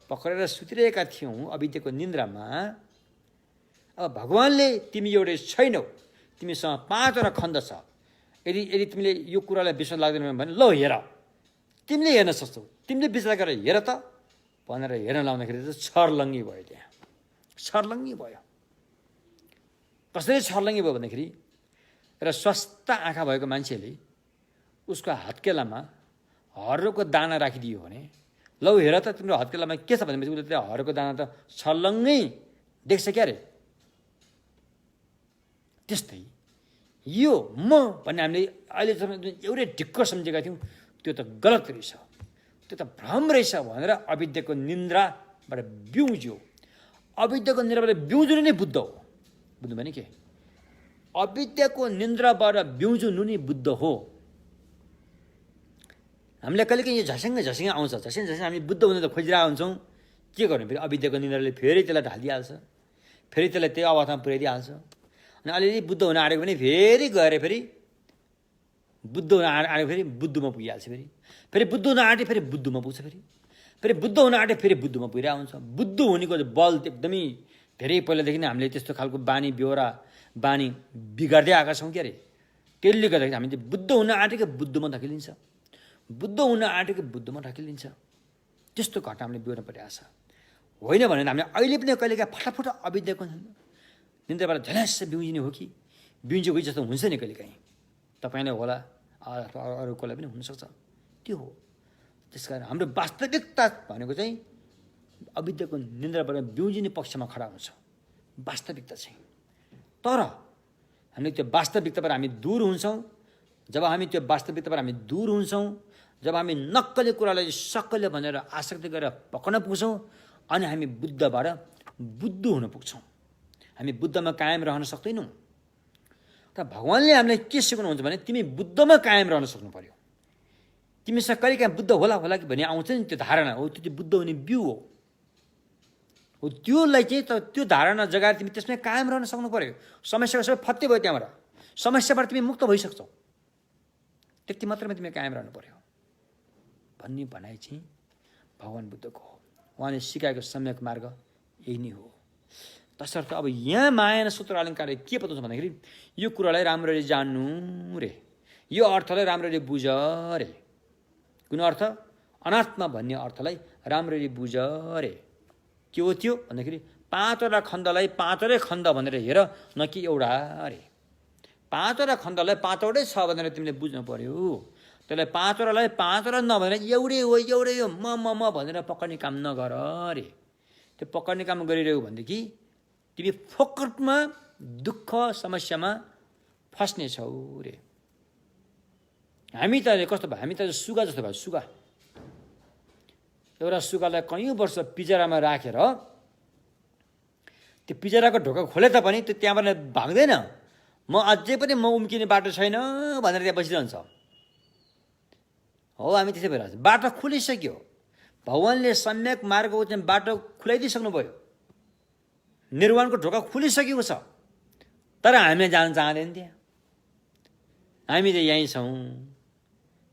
पकडेर सुतिरहेका थियौँ अविद्याको निन्द्रामा, अब भगवानले तिमी एउटै छैनौ, तिमीसँग 5वटा खण्ड छ, यदि तिमीले यो कुरालाई विश्वास लाग्दैन भने ल हेर, तिमीले हेर्न सक्छौ, तिमीले विचार गरेर हेर त भनेर हेर्न लाउँदाखेरि चाहिँ छर्लङ्गी भयो। त्यहाँ छर्लङ्गी भयो। कसरी छर्लङ्गी भयो भन्दाखेरि र स्वस्थ आँखा भएको मान्छेले उसको हत्केलामा हर्रोको दाना राखिदियो भने, लौ हेर त तिम्रो हत्केलामा के छ भनेपछि उसले त्यो हर्रोको दाना त छर्लङ्गै देख्छ क्या रे। त्यस्तै यो म भन्ने हामीले अहिलेसम्म एउटै ढिक्क सम्झेका थियौँ, त्यो त गलत रहेछ, त्यो त भ्रम रहेछ भनेर अविद्याको निन्द्राबाट बिउज्यो। अविद्याको निन्द्राबाट बिउज्नु नै बुद्ध हो। बुझ्नु भने के? अविद्याको निन्द्राबाट बिउज्नु नै बुद्ध हो। हामीलाई कहिलेकाहीँ यो झस्याङ आउँछ, झस्याङ हामी बुद्ध हुन त खोजिरहेको हुन्छौँ। के गर्नु? फेरि अविद्याको निन्द्राले फेरि त्यसलाई ढालिदिइहाल्छ, फेरि त्यसलाई त्यही अवस्थामा पुर्याइदिइहाल्छ। अनि अलिअलि बुद्ध हुन आँटेको पनि फेरि गएर फेरि बुद्ध हुन आँटेको फेरि बुद्धमा पुगिहाल्छ, फेरि बुद्ध हुन आँटे फेरि बुद्धमा पुग्छ, फेरि बुद्ध हुन आँटे फेरि बुद्धमा पुगिरहेको हुन्छ। बुद्ध हुनेको बल एकदमै धेरै पहिलादेखि नै हामीले त्यस्तो खालको बानी बेहोरा बानी बिगार्दै आएका छौँ। के अरे त्यसले गर्दाखेरि हामी बुद्ध हुन आँटेको बुद्धमा धकेलिन्छ, बुद्ध हुन आँटेको बुद्धमा धकेलिन्छ। त्यस्तो घटना हामीले बिहोर्न परिरहेको छ। होइन भने हामीले अहिले पनि कहिलेकाहीँ फटाफट अविद्याको निन्द्राबाट झल्यास बिउजिने हो कि बिउजेको जस्तो हुन्छ नि कहिलेकाहीँ, तपाईँलाई होला अथवा अरू कसलाई पनि हुनसक्छ। त्यो हो। त्यस कारण हाम्रो वास्तविकता भनेको चाहिँ अविद्याको निन्द्राबाट बिउजिने पक्षमा खडा हुन्छ वास्तविकता चाहिँ। तर हामीले त्यो वास्तविकताबाट हामी दूर हुन्छौँ। जब हामी त्यो वास्तविकताबाट हामी दूर हुन्छौँ, जब हामी नक्कली कुरालाई सक्कली भनेर आसक्ति गरेर पक्न पुग्छौँ, अनि हामी बुद्धबाट बुद्ध हुन पुग्छौँ। हामी बुद्धमा कायम रहन सक्दैनौँ। तर भगवानले हामीलाई के सिकाउनुहुन्छ भने तिमी बुद्धमा कायम रहन सक्नु पर्यो। तिमीसँग कहिलेकाहीँ बुद्ध होला कि भन्ने आउँछ नि, त्यो धारणा हो, त्यो चाहिँ बुद्ध हुने बिउ हो। त्योलाई चाहिँ त्यो धारणा जगाएर तिमी त्यसमै कायम रहन सक्नु पर्यो। समस्याको सबै फत्ते भयो, त्यहाँबाट समस्याबाट तिमी मुक्त भइसक्छौ। त्यति मात्रमा तिमी कायम रहनु पर्यो भन्ने भनाइ चाहिँ भगवान बुद्धको हो। उहाँले सिकाएको सम्यक मार्ग यही नै हो। तसर्थ अब यहाँ माया सूत्र अलङ्कारले के बताउँछ भन्दाखेरि यो कुरालाई राम्ररी जान्नु रे, यो अर्थलाई राम्ररी बुझ रे, कुन अर्थ? अनात्मा भन्ने अर्थलाई राम्ररी बुझ रे। के हो त्यो भन्दाखेरि 5वटा खण्डलाई 5वटै खण्ड भनेर हेर, न कि एउटा अरे। 5वटा खण्डलाई 5वटै छ भनेर तिमीले बुझ्नु पर्यो। त्यसलाई 5वटालाई 5वटा नभनेर एउटै हो म भनेर पक्रिने काम नगर अरे। त्यो पक्रिने काम गरिरहेको भनेदेखि तिमी फोकटमा दुःख समस्यामा फस्ने छौ रे। हामी त कस्तो भयो? हामी त सुगा जस्तो भयो। सुगा, एउटा सुगालाई कैयौँ वर्ष पिजरामा राखेर त्यो पिजराको ढोका खोले तापनि त्यो त्यहाँबाट भाग्दैन। म अझै पनि म उम्किने बाटो छैन भनेर त्यहाँ बसिरहन्छ। हो, हामी त्यसै भइरहेको छ। बाटो खुलिसक्यो, भगवान्ले सम्यक मार्गको चाहिँ बाटो खुलाइदिइसक्नु भयो, निर्वाणको ढोका खुलिसकेको छ। तर हामीले जान चाहँदैन त्यहाँ। हामी त यहीँ छौँ,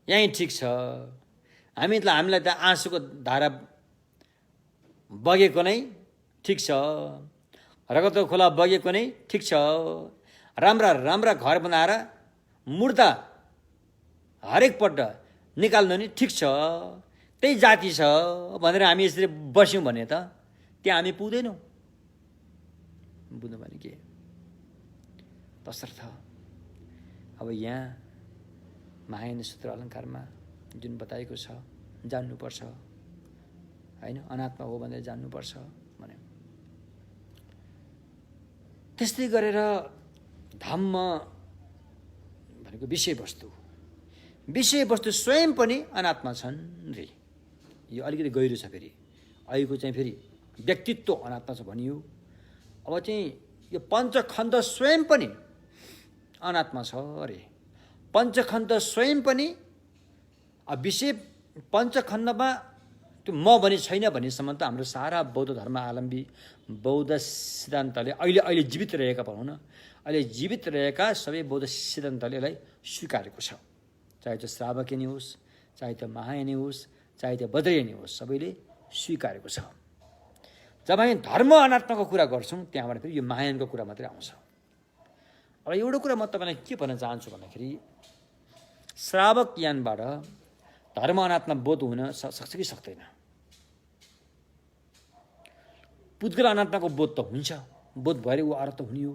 यहीँ ठिक छ। हामीलाई त आँसुको धारा बगेको नै ठिक छ, रगतको खोला बगेको नै ठिक छ। राम्रा घर बनाएर मुर्दा हरेकपल्ट निकाल्नु नि ठिक छ, त्यही जाति छ भनेर हामी यसरी बस्यौँ भने त त्यहाँ हामी पुग्दैनौँ। बुझ्नु भने के? तसर्थ अब यहाँ महायान सूत्र अलङ्कारमा जुन बताएको छ, जान्नुपर्छ होइन? अनात्मा हो भनेर जान्नुपर्छ भने। त्यस्तै गरेर धम्म भनेको विषयवस्तु स्वयं पनि अनात्मा छन् रे। यो अलिकति गहिरो छ। फेरि अहिलेको चाहिँ फेरि व्यक्तित्व अनात्मा छ भनियो। अब चाहिँ यो पञ्चखण्ड स्वयं पनि अनात्मा छ अरे। पञ्चखण्ड स्वयं पनि विषय पञ्चखण्डमा त्यो म भने छैन भन्नेसम्म त हाम्रो सारा बौद्ध धर्मावलम्बी बौद्ध सिद्धान्तले अहिले जीवित रहेका भनौँ न, अहिले जीवित रहेका सबै बौद्ध सिद्धान्तले यसलाई स्वीकारेको छ। चाहे त्यो श्रावकीय होस्, चाहे त्यो महायानी होस्, चाहे त्यो बद्रयानी होस्, सबैले स्वीकारेको छ। जब हामी धर्म अनात्माको कुरा गर्छौँ त्यहाँबाट फेरि यो महायानको कुरा मात्रै आउँछ। अब एउटा कुरा म तपाईँलाई के भन्न चाहन्छु भन्दाखेरि, श्रावक यानबाट धर्म अनात्मा बोध हुन सक्छ कि सक्दैन? पुद्गल अनात्माको बोध त हुन्छ, बोध भएर ऊ अर्थ हुने हो।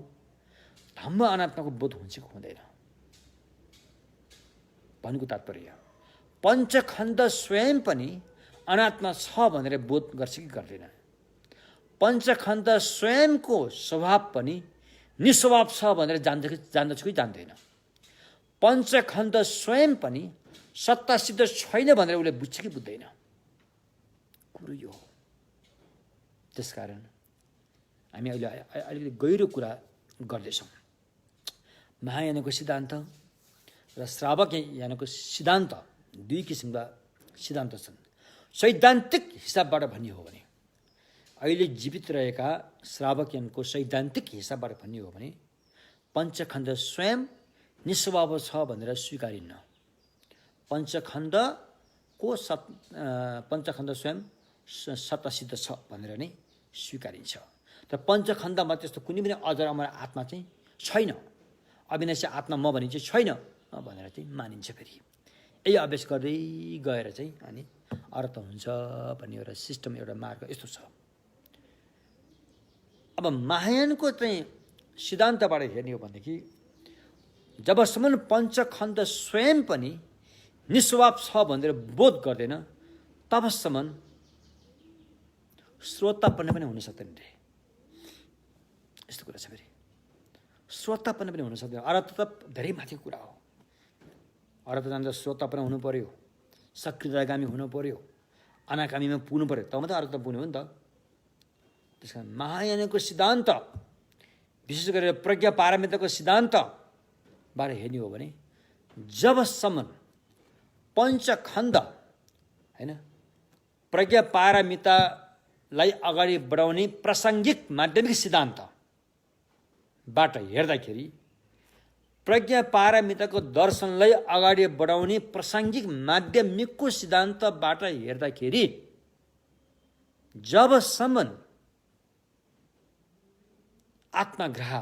धम्म अनात्माको बोध हुन्छ कि हुँदैन भन्नुको तात्पर्य पञ्चखण्ड स्वयं पनि अनात्मा छ भनेर बोध गर्छ कि गर्दैन? पञ्चखण्ड स्वयंको स्वभाव पनि निस्वभाव छ भनेर जान्दछ कि जान्दैन? पञ्चखण्ड स्वयं पनि सत्ता सिद्ध छैन भनेर उसले बुझ्छ कि बुझ्दैन? कुरो यो हो। त्यसकारण हामी अहिले अलिकति गहिरो कुरा गर्दैछौँ। महायानको सिद्धान्त र श्रावक यानको सिद्धान्त दुई किसिमका सिद्धान्त छन्। सैद्धान्तिक हिसाबबाट भन्ने हो भने, अहिले जीवित रहेका श्रावकयानको सैद्धान्तिक हिसाबबाट भन्ने हो भने पञ्चखण्ड स्वयं निस्वभाव छ भनेर स्वीकारिन्न। पञ्चखण्ड स्वयं सत्तासिद्ध छ भनेर नै स्वीकारिन्छ। तर पञ्चखण्डमा त्यस्तो कुनै पनि अजर अमर आत्मा चाहिँ छैन, अविनाशी आत्मा म भने चाहिँ छैन भनेर चाहिँ मानिन्छ। फेरि यही अभ्यास गर्दै गएर चाहिँ अनि अर्थ हुन्छ भन्ने एउटा सिस्टम, एउटा मार्ग यस्तो छ। अब महायानको चाहिँ सिद्धान्तबाट हेर्ने हो भनेदेखि जबसम्म पञ्चखण्ड स्वयं पनि निस्वभाव छ भनेर बोध गर्दैन तबसम्म श्रोतापन्न पनि हुन सक्दैन रे। यस्तो कुरा छ। फेरि श्रोतापन्न पनि हुन सक्दैन। अर्थ त धेरै माथिको कुरा हो। अर्थ जान्दा श्रोतापन्न हुनु पर्यो, सक्रियतागामी हुनु पर्यो, अनाकामीमा पुग्नु पर्यो, तब मात्रै अर्थ पुग्ने हो नि त। त्यस कारण महायानको सिद्धान्त, विशेष गरेर प्रज्ञा पारमिताको सिद्धान्तबाट हेर्ने हो भने जबसम्म पञ्चखण्ड होइन प्रज्ञा पारमितालाई अगाडि बढाउने प्रासङ्गिक माध्यमिक सिद्धान्तबाट हेर्दाखेरि, प्रज्ञा पारमिताको दर्शनलाई अगाडि बढाउने प्रासङ्गिक माध्यमिकको सिद्धान्तबाट हेर्दाखेरि जबसम्म आत्माग्रह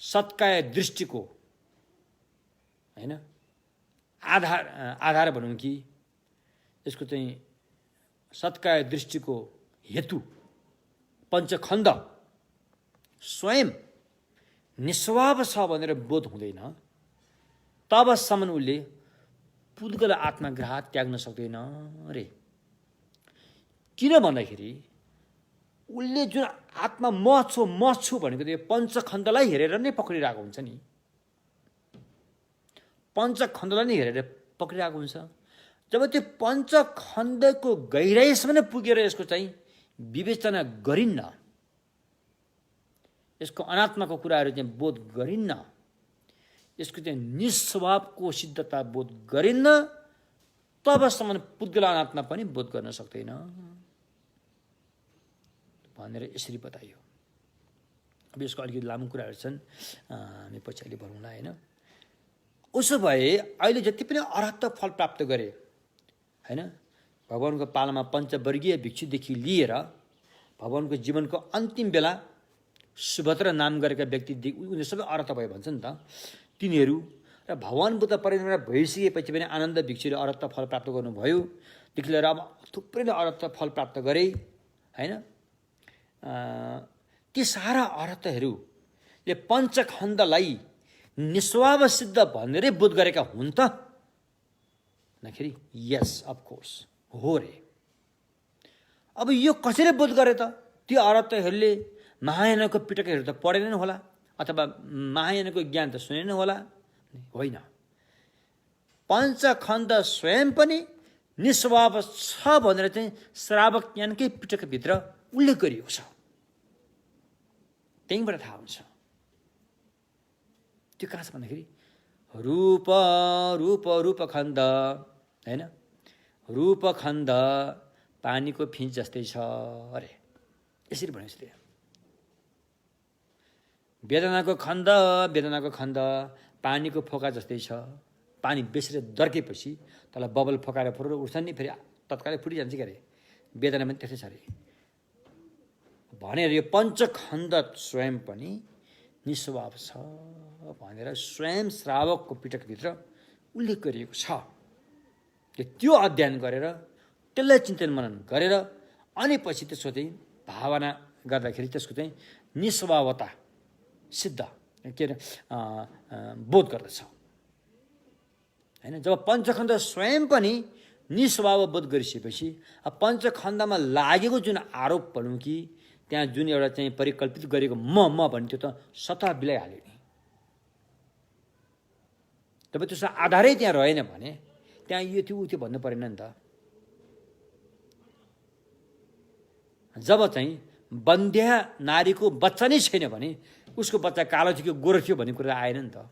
सत्काय दृष्टिको होइन आधार भनौँ कि यसको चाहिँ सत्कार्य दृष्टिको हेतु पञ्चखण्ड स्वयं निस्वाव छ भनेर बोध हुँदैन, तबसम्म उसले पुद्गल आत्मग्राह त्याग्न सक्दैन रे। किन भन्दाखेरि उसले जुन आत्मा म छु भनेको त्यो पञ्चखण्डलाई हेरेर नै पक्रिरहेको हुन्छ नि, पञ्चखण्डलाई नै हेरेर पक्रिरहेको हुन्छ। जब त्यो पञ्चखण्डको गहिराइसम्म नै पुगेर यसको चाहिँ विवेचना गरिन्न, यसको अनात्माको कुराहरू चाहिँ बोध गरिन्न, यसको चाहिँ निस्वभावको सिद्धता बोध गरिन्न, तबसम्म पुद्गल अनात्मा पनि बोध गर्न सक्दैन भनेर यसरी बताइयो। अब यसको अलिकति लामो कुराहरू छन्, हामी पछाडि बढौँला होइन। उसो भए अहिले जति पनि अरहत फल प्राप्त गरे होइन, भगवानको पालामा पञ्चवर्गीय भिक्षुदेखि लिएर भगवानको जीवनको अन्तिम बेला सुभद्रा नाम गरेका व्यक्ति उनीहरू सबै अरहत भयो भन्छ नि त। तिनीहरू र भगवान बुद्ध परिनिर्वाण भइसकेपछि पनि आनन्द भिक्षुले अरहत फल प्राप्त गर्नुभयो, देखि लिएर अब थुप्रैले अरहत फल प्राप्त गरे होइन। ती सारा अरहतहरूले पञ्चखण्डलाई निस्वाव सिद्ध भनेरै बोध गरेका हुन् त भन्दाखेरि यस अफकोर्स हो रे। अब यो कसरी बोध गरे त? त्यो अरहतहरूले महायानको पिटकहरू त पढेनन् होला, अथवा महायानको ज्ञान त सुनेन होला, होइन। पञ्चखण्ड स्वयं पनि निस्वभाव छ भनेर चाहिँ श्रावक ज्ञानकै पिटकभित्र उल्लेख गरिएको छ, त्यहीँबाट थाहा हुन्छ। त्यो कहाँ छ भन्दाखेरि रूप रूप रूपखण्ड होइन, रूपखण्ड पानीको फिँच जस्तै छ अरे, यसरी भनेको छ। वेदनाको खण्ड वेदनाको खण्ड पानीको फोका जस्तै छ, पानी बेसेर दर्केपछि त्यसलाई बबल फोकाएर फुरेर उठ्छ नि, फेरि तत्कालै फुटिजान्छ के अरे, वेदना पनि त्यस्तै छ अरे भनेर यो पञ्चखण्ड स्वयं पनि निस्वभाव छ भनेर स्वयं श्रावकको पिटकभित्र उल्लेख गरिएको छ। त्यो अध्ययन गरेर त्यसलाई चिन्तन मनन गरेर अनि पछि त्यसको चाहिँ भावना गर्दाखेरि त्यसको चाहिँ निस्वभावता सिद्ध के अरे बोध गर्दछ होइन। जब पञ्चखण्ड स्वयं पनि निस्वभाव बोध गरिसकेपछि अब पञ्चखण्डमा लागेको जुन आरोप भनौँ कि त्यहाँ जुन एउटा चाहिँ परिकल्पित गरेको म भन्ने त्यो त सतह बिलाइहाल्यो नि। तब त्यसको आधारै त्यहाँ रहेन भने त्यहाँ यो थियो उ त्यो भन्नु परेन नि त। जब चाहिँ बन्ध्या नारीको बच्चा नै छैन भने उसको बच्चा कालो थियो कि गोरो थियो भन्ने कुरा आएन नि त,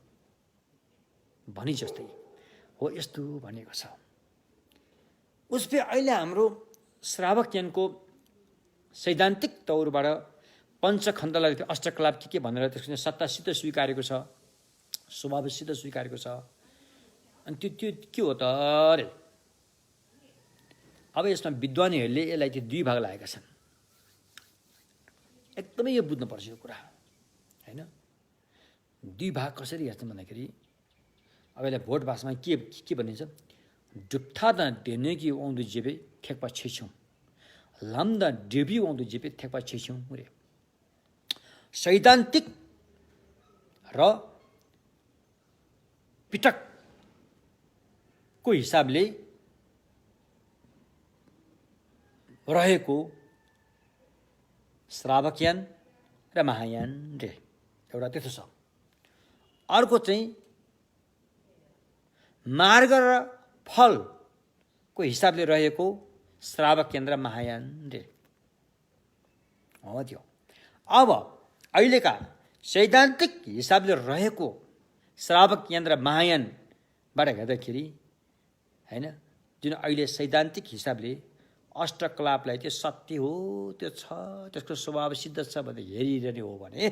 भनी जस्तै हो यस्तो भनेको छ। उसले अहिले हाम्रो श्रावक ज्ञानको सैद्धान्तिक तौरबाट पञ्चखण्डलाई अष्टकलाप के भनेर त्यसको सत्तासित स्वीकारेको छ, स्वभावसित स्वीकारेको छ। अनि त्यो के हो त अरे? अब यसमा विद्वानीहरूले यसलाई त्यो दुई भाग लागेका छन्। एकदमै यो बुझ्नुपर्छ यो कुरा होइन। दुई भाग कसरी हेर्छन् भन्दाखेरि अब यसलाई भोट भाषामा के भनिन्छ, डुप्था द डेने कि आउँदो जेबे ठेक्पा छेछौँ, लाम्दा डेबी आउँदो जेबे ठेक्पा छेछौँ रे। सैद्धान्तिक र पिटकको हिसाबले रहेको श्रावकयान र महायान रे एउटा त्यस्तो छ। अर्को चाहिँ मार्ग र फलको हिसाबले रहेको श्रावक केन्द्र महायान रे हो त्यो। अब अहिलेका सैद्धान्तिक हिसाबले रहेको श्रावक केन्द्र महायानबाट हेर्दाखेरि होइन, जुन अहिले सैद्धान्तिक हिसाबले अष्टकलापलाई त्यो सत्य हो, त्यो छ, त्यसको स्वभाव सिद्ध छ भनेर हेरिरहने हो भने,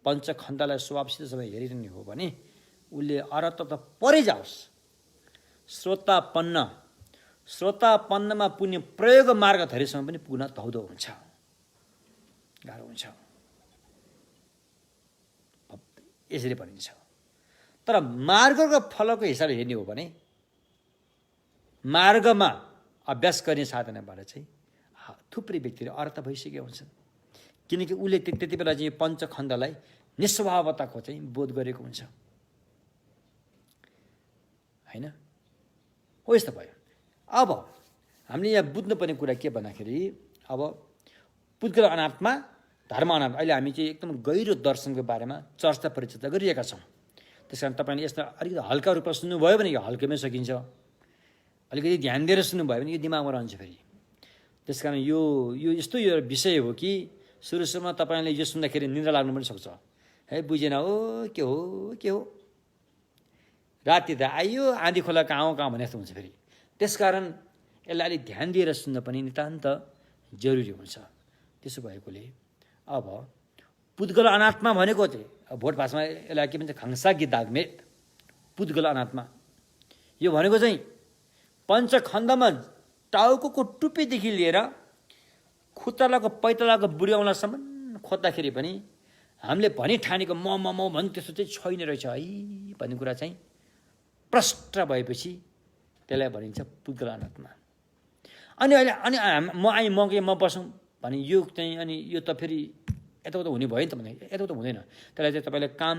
पञ्चखण्डलाई स्वभाव सिद्ध छ भनेर हेरिरहने हो भने उसले अरहत त परै जाओस्, श्रोतापन्नमा पुग्ने प्रयोग मार्ग धरीसम्म पनि पुग्न धौधो हुन्छ, गाह्रो हुन्छ, यसरी भनिन्छ। तर मार्गको फलको हिसाबले हेर्ने हो भने मार्गमा अभ्यास गर्ने साधनाबाट चाहिँ थुप्रै व्यक्तिहरू अर्थ भइसकेका हुन्छन्, किनकि उसले त्यति बेला चाहिँ पञ्चखण्डलाई निस्वभावताको चाहिँ बोध गरेको हुन्छ, होइन? हो यस्तो भयो। अब हामीले यहाँ बुझ्नुपर्ने कुरा के भन्दाखेरि अब पुद्गल अनात्मा, धर्म अनात्मा, अहिले हामी चाहिँ एकदम गहिरो दर्शनको बारेमा चर्चा परिचर्चा गरिरहेका छौँ। त्यस कारण तपाईँले यसलाई अलिकति हल्का रूपमा सुन्नुभयो भने यो हल्कैमै सकिन्छ, अलिकति ध्यान दिएर सुन्नुभयो भने यो दिमागमा रहन्छ फेरि। त्यस कारण यो यस्तो यो विषय हो कि सुरु सुरुमा तपाईँले यो सुन्दाखेरि निन्द्रा लाग्नु पनि सक्छ, है बुझेन हो के हो, राति त आइयो आँधी खोला कहाँ भने जस्तो हुन्छ फेरि। त्यसकारण यसलाई अलिक ध्यान दिएर सुन्न पनि नितान्त जरुरी हुन्छ। त्यसो भएकोले अब पुद्गल अनात्मा भनेको चाहिँ भोट भाषामा यसलाई के भन्छ, खङसागी दागमेट पुद्गल अनात्मा। यो भनेको चाहिँ पञ्चखण्डमा टाउको टुप्पीदेखि लिएर खुट्टालाको पैतालाको बुढी औँलासम्म खोज्दाखेरि पनि हामीले भनी ठानेको म भन्नु त्यस्तो चाहिँ छैन रहेछ है भन्ने कुरा चाहिँ प्रष्ट भएपछि त्यसलाई भनिन्छ पुद्गल अनात्मा। अनि अहिले म बसौँ भने यो चाहिँ अनि यो त फेरि यताउता हुने भयो नि त भने यताउता हुँदैन। त्यसलाई चाहिँ तपाईँले काम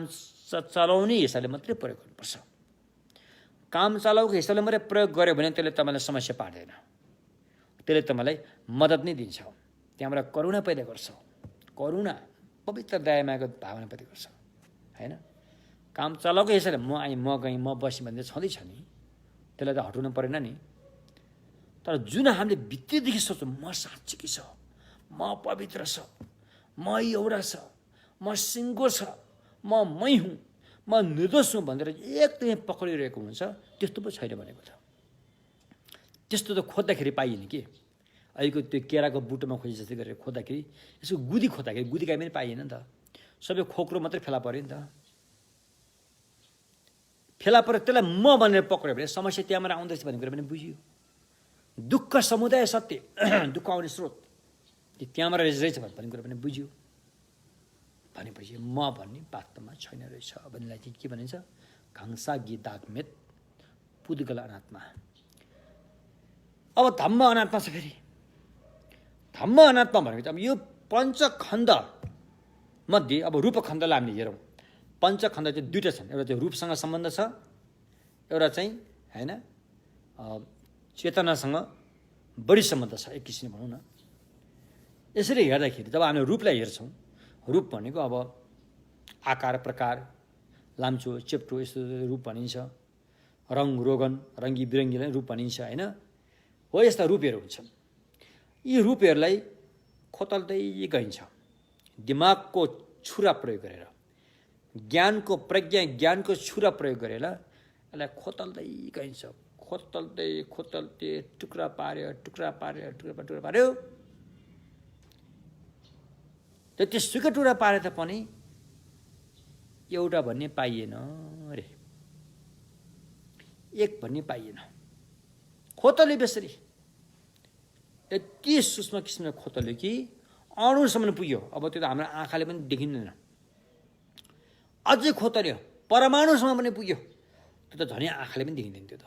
चलाउने हिसाबले मात्रै प्रयोग गर्नुपर्छ। काम चलाउको हिसाबले मात्रै प्रयोग गऱ्यो भने त्यसले तपाईँलाई समस्या पार्दैन, त्यसले तपाईँलाई मद्दत नै दिन्छ। त्यहाँबाट करुणा पैदा गर्छ, करुणा पवित्र दयामायाको भावना पैदा गर्छ, होइन? काम चलाउको हिसाबले म गएँ म बसेँ भन्ने छँदैछ नि, त्यसलाई त हटाउनु परेन नि। तर जुन हामीले भित्रदेखि सोच्छौँ म साँच्चीकै छ, म पवित्र छ, म एउटा छ, म सिङ्गो छ, मै हुँ, म निर्दोष हुँ भनेर एकदमै पक्रिरहेको हुन्छ, त्यस्तो पो छैन भनेको त। त्यस्तो त खोज्दाखेरि पाइएन कि। अहिलेको त्यो केराको बुटोमा खोजे जस्तै गरेर खोज्दाखेरि यसको गुदी खोज्दाखेरि गुदी काहीँ पनि पाइएन नि त, सबै खोक्रो मात्रै फेला पऱ्यो नि त। फेला पऱ्यो, त्यसलाई म भनेर पक्रियो भने समस्या त्यहाँबाट आउँदैछ भन्ने कुरा पनि बुझियो। दुःख समुदाय सत्य दुःख आउने स्रोत त्यहाँबाट रहेछ भन्ने कुरा पनि बुझ्यो। भनेपछि म भन्ने वास्तवमा छैन रहेछ भन्नेलाई चाहिँ के भनिन्छ, खङसागी दागमेट पुद्गल अनात्मा। अब धम्म अनात्मा छ फेरि। धम्म अनात्मा भनेको चाहिँ अब यो पञ्चखण्ड मध्ये अब रूपखण्डलाई हामीले हेरौँ। पञ्चखण्ड चाहिँ दुईवटा छन्, एउटा चाहिँ रूपसँग सम्बन्ध छ, एउटा चाहिँ होइन चेतनासँग बढी सम्बन्ध छ, एक किसिमले भनौँ न। यसरी हेर्दाखेरि जब हामीले रूपलाई हेर्छौँ, रूप भनेको अब आकार प्रकार लाम्चो चेप्टो यस्तो रूप भनिन्छ, रङ रोगन रङ्गी बिरङ्गीलाई रूप भनिन्छ, होइन? हो यस्ता रूपहरू हुन्छन्। यी रूपहरूलाई खोतल्दै गइन्छ दिमागको छुरा प्रयोग गरेर, ज्ञानको प्रज्ञा ज्ञानको छुरा प्रयोग गरेर यसलाई खोतल्दै गइन्छ। खोतल्दै टुक्रा पार्यो त्यतिसुकै टुक्रा पारे त पनि एउटा भन्ने पाइएन रे, एक भन्ने पाइएन। खोतल्यो बेसरी यति सूक्ष्म किसिमले खोतल्यो कि अणुसम्म पुग्यो। अब त्यो त हाम्रो आँखाले पनि देखिँदैन। अझै खोतल्यो परमाणुसम्म पनि पुग्यो, त्यो त झनै आँखाले पनि देखिँदैन। त्यो त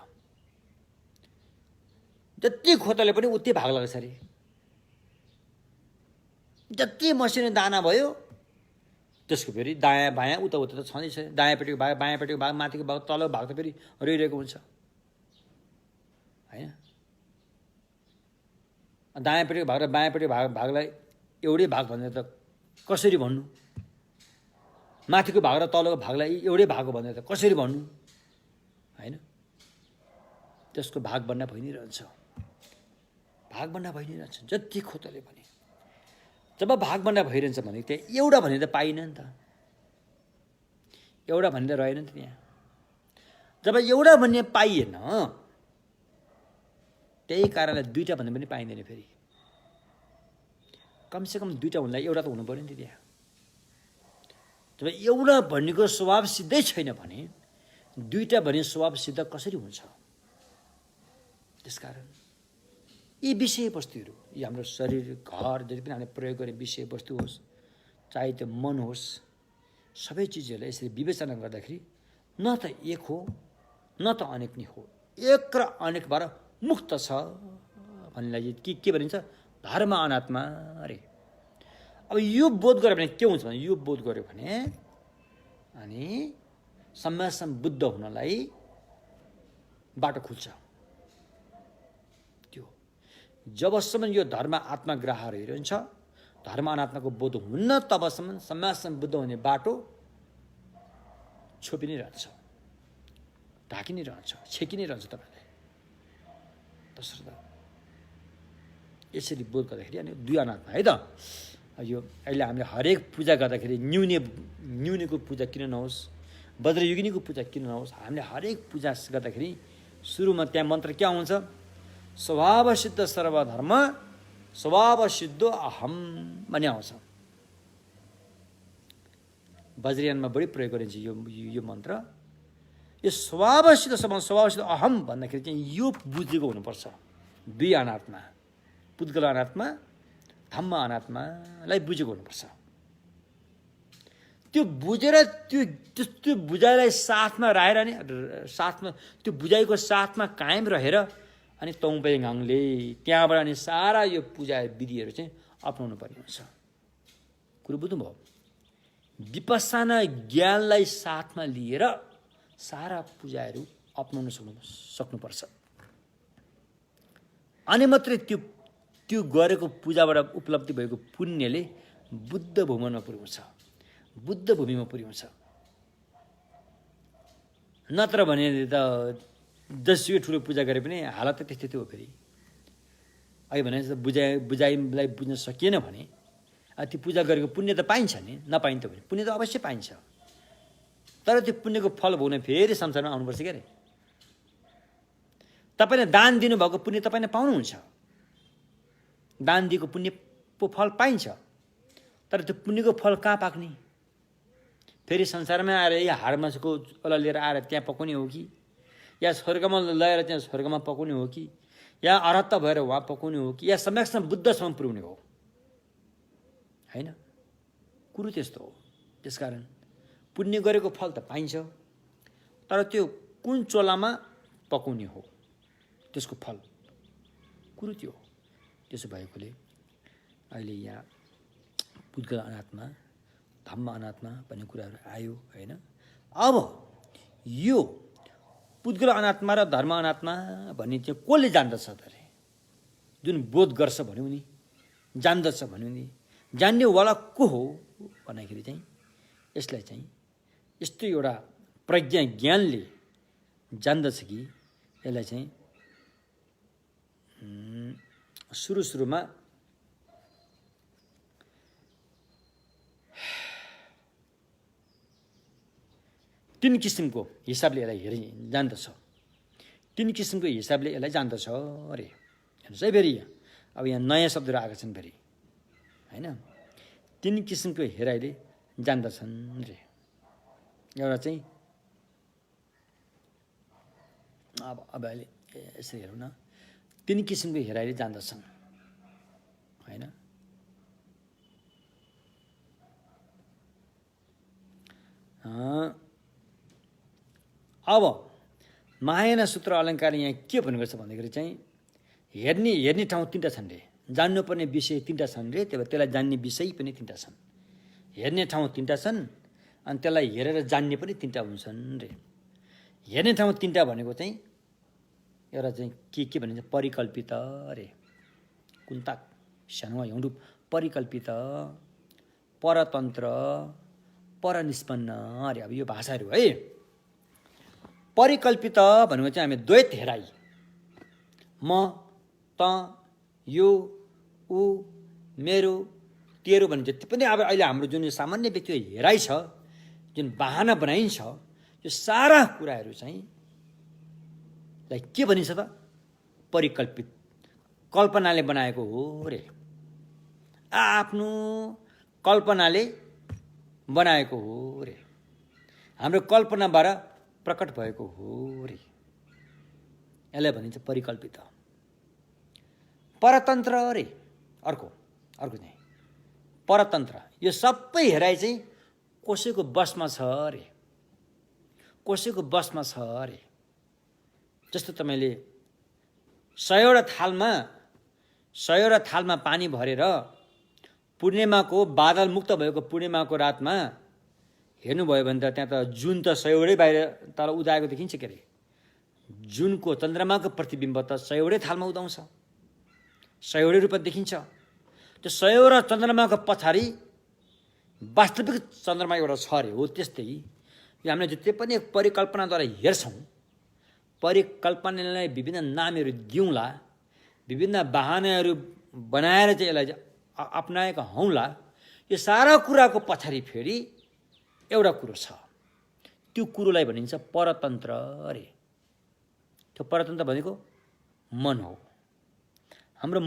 जति खोतल्यो पनि उति भाग लाग्छ अरे। जति मसिनो दाना भयो त्यसको फेरि दायाँ बायाँ उता त छँदैछ। दायाँपट्टिको भाग बायाँपट्टिको भाग माथिको भाग तलको भाग त फेरि रहिरहेको हुन्छ, होइन? दायाँपट्टिको भाग र बायाँपट्टिको भागलाई एउटै भाग भनेर त कसरी भन्नु? माथिको भाग र तलको भागलाई एउटै भाग भनेर त कसरी भन्नु, होइन? त्यसको भाग बन्ना भइ नै रहन्छ, भाग बन्ना भइ नै रहन्छ जति खोतल्यो भने। जब भाग बन्ना भइरहन्छ भने त्यहाँ एउटा भन्ने त पाइन नि त, एउटा भन्ने त रहेन नि त त्यहाँ। जब एउटा भन्ने पाइएन त्यही कारणले दुईवटा भन्ने पनि पाइँदैन फेरि। कमसेकम दुईवटा हुनलाई एउटा त हुनु पऱ्यो नि त त्यहाँ। जब एउटा भन्नेको स्वभाव सिद्धै छैन भने दुईवटा भन्ने स्वभाव सिद्ध कसरी हुन्छ? त्यसकारण यी विषयवस्तुहरू, यी हाम्रो शरीर घर जति पनि हामीले प्रयोग गर्ने विषयवस्तु होस्, चाहे त्यो मन होस्, सबै चिजहरूलाई यसरी विवेचना गर्दाखेरि न त एक हो न त अनेक नै हो, एक र अनेकबाट मुक्त छ भन्नेलाई के भनिन्छ? धर्म अनात्मा अरे। अब यो बोध गर्यो भने के हुन्छ भने, यो बोध गर्यो भने अनि सम्मासम बुद्ध हुनलाई बाटो खुल्छ। त्यो जबसम्म यो धर्म आत्मा ग्राह रहिरहन्छ, धर्म अनात्माको बोध हुन्न, तबसम्म सम्मासम बुद्ध हुने बाटो छोपि नै रहन्छ, ढाकि नै रहन्छ, छेकि नै रहन्छ तपाईँलाई। तसर्थ यसरी बोध गर्दाखेरि अनि दुई अनात्मा है त। यो अहिले हामीले हरेक पूजा गर्दाखेरि न्युनेको पूजा किन नहोस्, वज्रयुगिनीको पूजा किन नहोस्, हामीले हरेक पूजा गर्दाखेरि सुरुमा त्यहाँ मन्त्र क्या हुन्छ? स्वभाव सिद्ध सर्वधर्म स्वभाव सिद्ध अहम भन्ने आउँछ। वज्रयानमा बढी प्रयोग गरिन्छ यो मन्त्र। यो स्वभाव सिद्ध अहम भन्दाखेरि चाहिँ यो बुझेको हुनुपर्छ। दुई अनात्मा, पुद्गल अनात्मा, धम्म अनात्मालाई बुझेको हुनुपर्छ। त्यो बुझेर त्यो बुझाइलाई साथमा राखेर नि साथमा त्यो बुझाइको साथमा कायम रहेर अनि तोङबेङाङले त्यहाँबाट अनि सारा यो पूजा विधिहरू चाहिँ अपनाउनु पर्ने हुन्छ। कुरो बुझ्नुभयो? विपස්සना ज्ञानलाई साथमा लिएर सारा पूजाहरू अपनाउन सक्नुपर्छ। अनि मात्रै त्यो गरेको पूजाबाट उपलब्धि भएको पुण्यले बुद्ध भूमिमा पुर्याउँछ, बुद्ध भूमिमा पुर्याउँछ। नत्र भने त जसुकै ठुलो पूजा गरे पनि हालत त त्यस्तै हो। फेरि अहिले भने जस्तो बुझाइलाई बुझ्न सकिएन भने त्यो पूजा गरेको पुण्य त पाइन्छ नि, नपाइन्छ भने पुण्य त अवश्य पाइन्छ। तर त्यो पुण्यको फल भोग्न फेरि संसारमा आउनुपर्छ क्या अरे। तपाईँले दान दिनुभएको पुण्य तपाईँले पाउनुहुन्छ, दान दिएको पुण्यको फल पाइन्छ। तर त्यो पुण्यको फल कहाँ पाक्ने? फेरि संसारमै आएर या हाड मासुको ओला लिएर आएर त्यहाँ पकाउने हो कि, या स्वर्गमा लगेर त्यहाँ स्वर्गमा पकाउने हो कि, या अर्हत भएर उहाँ पकाउने हो कि, या सम्यकसम्म बुद्धसम्म पुर्याउने हो? होइन, कुरो त्यस्तो हो। त्यसकारण पुण्य गरेको फल त पाइन्छ, तर त्यो कुन चोलामा पकाउने हो त्यसको फल, कुरो त्यो हो। त्यसो भएकोले अहिले यहाँ पुद्गल अनात्मा, धम्म अनात्मा भन्ने कुराहरू आयो होइन। अब यो पुद्गल अनात्मा र धर्म अनात्मा भन्ने चाहिँ कसले जान्दछ त अरे? जुन बोध गर्छ भन्यो नि, जान्दछ भन्यो नि, जान्नेवाला को हो भन्दाखेरि चाहिँ यसलाई चाहिँ यस्तो एउटा प्रज्ञा ज्ञानले जान्दछ कि यसलाई चाहिँ सुरुमा तीन किसिमको हिसाबले यसलाई जान्दछ, तीन किसिमको हिसाबले यसलाई जान्दछ अरे। हेर्नुहोस् है, फेरि अब यहाँ नयाँ शब्दहरू आएका छन् फेरि होइन। तीन किसिमको हेराइले जान्दछन् रे। एउटा चाहिँ अब अहिले यसरी हेरौँ न, तीन किसिमको हेराइले जान्दछन् होइन। अब महायान सूत्र अलङ्कार यहाँ के भनेको छ भन्दाखेरि चाहिँ हेर्ने ठाउँ तीनवटा छन् रे, जान्नुपर्ने विषय तीनवटा छन् रे। त्यही भएर त्यसलाई जान्ने विषय पनि तीनवटा छन्, हेर्ने ठाउँ तीनवटा छन्, अनि त्यसलाई हेरेर जान्ने पनि तीनवटा हुन्छन् रे। हेर्ने ठाउँ तीनवटा भनेको चाहिँ एउटा चाहिँ के भनिन्छ? परिकल्पित रे, कुन्ताक सानो हिउँदु परिकल्पित, परतन्त्र, परनिष्पन्न अरे। अब यो भाषाहरू है। परिकल्पित भनेको चाहिँ हामी द्वैत हेराइ, म त यो ऊ मेरो तेरो भन्ने जति पनि अब अहिले हाम्रो जुन सामान्य व्यक्तिको हेराइ छ, जुन बहाना बनाइन्छ, यो सारा कुराहरू चाहिँ के भनिन्छ त? परिकल्पित, कल्पनाले बनाएको हो रे। आफ्नो कल्पनाले बनाएको हो रे, हाम्रो कल्पनाबाट प्रकट भएको हो रे। यसलाई भनिन्छ परिकल्पित। परतन्त्र रे अर्को चाहिँ परतन्त्र। यो सबै हेराइ चाहिँ कसैको बसमा छ रे, कसैको बसमा छ रे। जस्तो तपाईँले 100वटा थालमा 100वटा थालमा पानी भरेर पूर्णिमाको बादल मुक्त भएको पूर्णिमाको रातमा हेर्नुभयो भने त त्यहाँ त जुन त 100वटै बाहिर तल उदाएको देखिन्छ के अरे। जुनको चन्द्रमाको प्रतिबिम्ब त 100वटै थालमा उदाउँछ, 100वटै रूपमा देखिन्छ। त्यो 100वटा चन्द्रमाको पछाडि वास्तविक चन्द्रमा एउटा छ अरे। हो त्यस्तै यो हामीले जति पनि परिकल्पनाद्वारा हेर्छौँ, परिकल्पनालाई विभिन्न नामहरू दिउँला, विभिन्न बहानाहरू बनाएर चाहिँ यसलाई अपनाएका हौँला, यो सारा कुराको पछाडि फेरि एउटा कुरो छ। त्यो कुरोलाई भनिन्छ परतन्त्र अरे। त्यो परतन्त्र भनेको मन हो। हाम्रो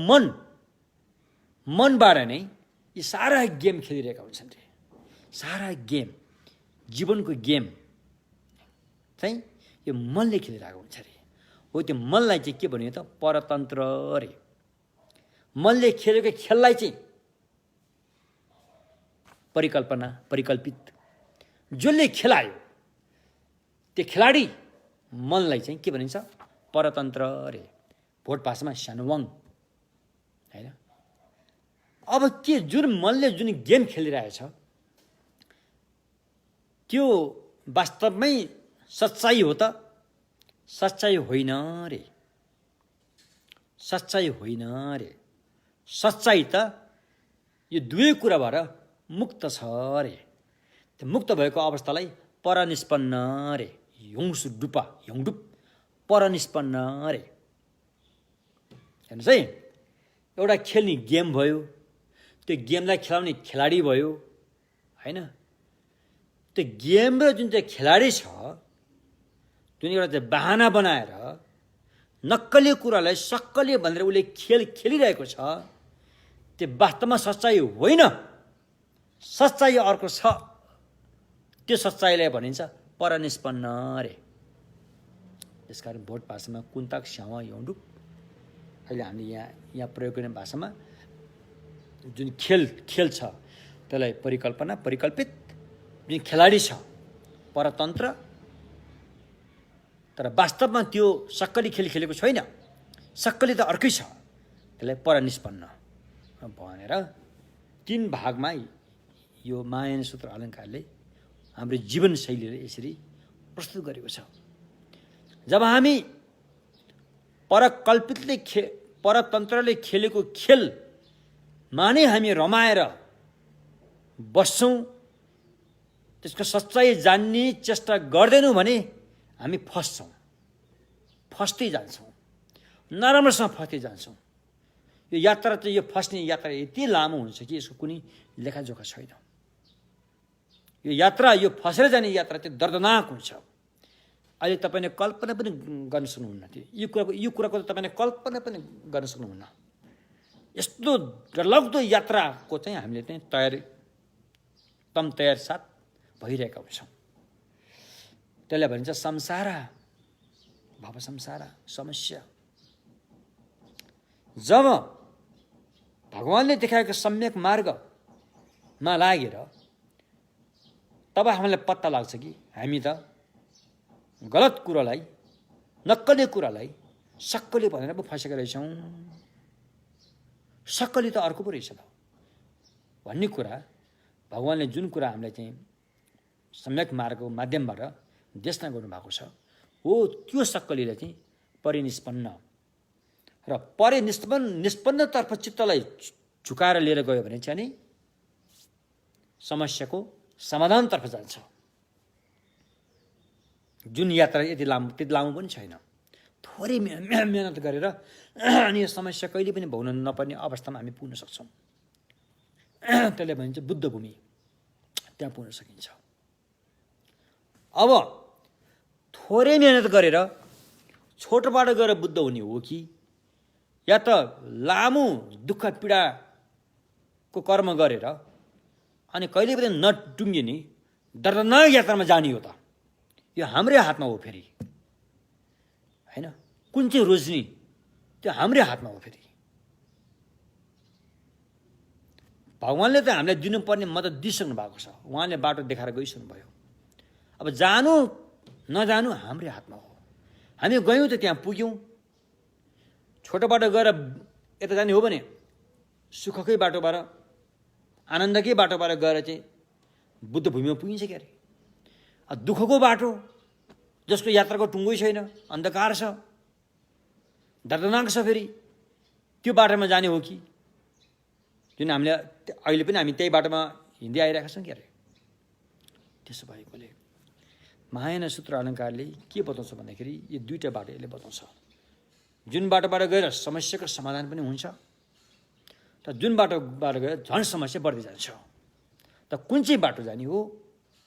मनबाट नै यी सारा गेम खेलिरहेका हुन्छन् रे। सारा गेम, जीवनको गेम चाहिँ यो मनले खेलिरहेको हुन्छ अरे। हो त्यो मनलाई चाहिँ के भन्यो त परतन्त्र अरे। मनले खेलेको खेललाई चाहिँ परिकल्पना, परिकल्पित, जसले खेलायो त्यो खेलाडी मनलाई चाहिँ के भनिन्छ परतन्त्र अरे। भोट भाषामा सानुवाङ हैन। अब के जुन मनले जुन गेम खेलिरहेछ त्यो वास्तवमै सच्चाइ हो त? सच्चाइ होइन रे। सच्चाइ होइन रे। सच्चाइ त यो दुवै कुराबाट मुक्त छ रे। त्यो मुक्त भएको अवस्थालाई परनिष्पन्न रे। ह्युङडुप परनिष्पन्न रे। हेर्नुहोस् है, एउटा खेल्ने गेम भयो, त्यो गेमलाई खेलाउने खेलाडी भयो होइन। त्यो गेम र जुन चाहिँ खेलाडी छ, जुन एउटा चाहिँ बहाना बनाएर नक्कली कुरालाई सक्कली भनेर उसले खेलिरहेको छ, त्यो वास्तवमा सच्चाइ होइन। सच्चाइ अर्को छ। त्यो सच्चाइलाई भनिन्छ परनिष्पन्न रे। यसकारण भोट भाषामा कुन्ताक स्यावा यौडुप, अहिले हामीले यहाँ प्रयोग गर्ने भाषामा जुन खेल छ त्यसलाई परिकल्पना, परिकल्पित, जुन खेलाडी छ परतन्त्र, तर वास्तवमा त्यो सक्कली खेल खेलेको छैन, सक्कली त अर्कै छ, त्यसलाई परनिष्पन्न भनेर 3 भागमा यो महायान सूत्र अलङ्कारले हाम्रो जीवनशैलीले यसरी प्रस्तुत गरेको छ। जब हामी परतन्त्रले खेलेको खेलमा नै हामी रमाएर बस्छौँ, त्यसको सच्चाइ जान्ने चेष्टा गर्दैनौँ भने हामी फस्दै जान्छौँ, नराम्रोसँग फस्दै जान्छौँ। यो यात्रा चाहिँ यो फस्ने यात्रा यति लामो हुन्छ कि यसको कुनै लेखाजोखा छैन। यो यात्रा, यो फसेर जाने यात्रा चाहिँ दर्दनाक हुन्छ। अहिले तपाईँले कल्पना पनि गर्न सक्नुहुन्न। यो कुराको त तपाईँले कल्पना पनि गर्न सक्नुहुन्न। यस्तो डरलाग्दो यात्राको चाहिँ हामीले चाहिँ तयार साथ भइरहेका हुन्छौँ। त्यसलाई भनिन्छ संसारा, भव संसारा, समस्या। जब भगवानले देखाएको सम्यक मार्गमा लागेर तब हामीलाई पत्ता लाग्छ कि हामी त गलत कुरालाई, नक्कली कुरालाई सक्कली भनेर पो फसेका रहेछौँ। सक्कली त अर्को पो रहेछ त भन्ने कुरा भगवानले जुन कुरा हामीलाई चाहिँ सम्यक मार्गको माध्यमबाट देशना गर्नुभएको छ, हो त्यो सक्कलीलाई चाहिँ परिनिष्पन्न र निष्पन्नतर्फ चित्तलाई झुकाएर लिएर गयो भने चाहिँ नि समस्याको समाधानतर्फ जान्छ। जुन यात्रा त्यति लामो पनि छैन। थोरै मेहनत गरेर अनि यो समस्या कहिले पनि भोग्न नपर्ने अवस्थामा हामी पुग्न सक्छौँ। त्यसले भनिन्छ बुद्ध भूमि, त्यहाँ पुग्न सकिन्छ। अब थोरै मेहनत गरेर छोटोबाट गएर बुद्ध हुने हो कि या त लामो दुःख पीडाको कर्म गरेर अनि कहिले पनि नटुङ्गिने दर्दनाक यात्रामा जाने हो त? यो हाम्रै हातमा हो फेरि हैन। कुन चाहिँ रोज्ने त्यो हाम्रै हातमा हो फेरि। भगवानले त हामीलाई दिनुपर्ने मद्दत दिइसक्नु भएको छ, उहाँले बाटो देखाएर गइसक्नु भयो। अब जानु नजानु हाम्रै हातमा हो। हामी गयौँ त त्यहाँ पुग्यौँ, छोटोबाट गएर यता जाने हो भने सुखकै बाटोबाट आनन्दकै बाटोबाट गएर चाहिँ बुद्ध भूमिमा पुगिन्छ के अरे। दुःखको बाटो जसको यात्राको टुङ्गै छैन, अन्धकार छ, दर्दनाक छ, फेरि त्यो बाटोमा जाने हो कि जुन हामीले अहिले पनि हामी त्यही बाटोमा हिँड्दै आइरहेका छौँ के अरे। त्यसो भएकोले महायान सूत्र अलङ्कारले के बताउँछ भन्दाखेरि यो दुईवटा बाटो यसले बताउँछ। जुन बाटोबाट गएर समस्याको समाधान पनि हुन्छ र जुन बाटोबाट गएर झन् समस्या बढ्दै जान्छ। त कुन चाहिँ बाटो जाने हो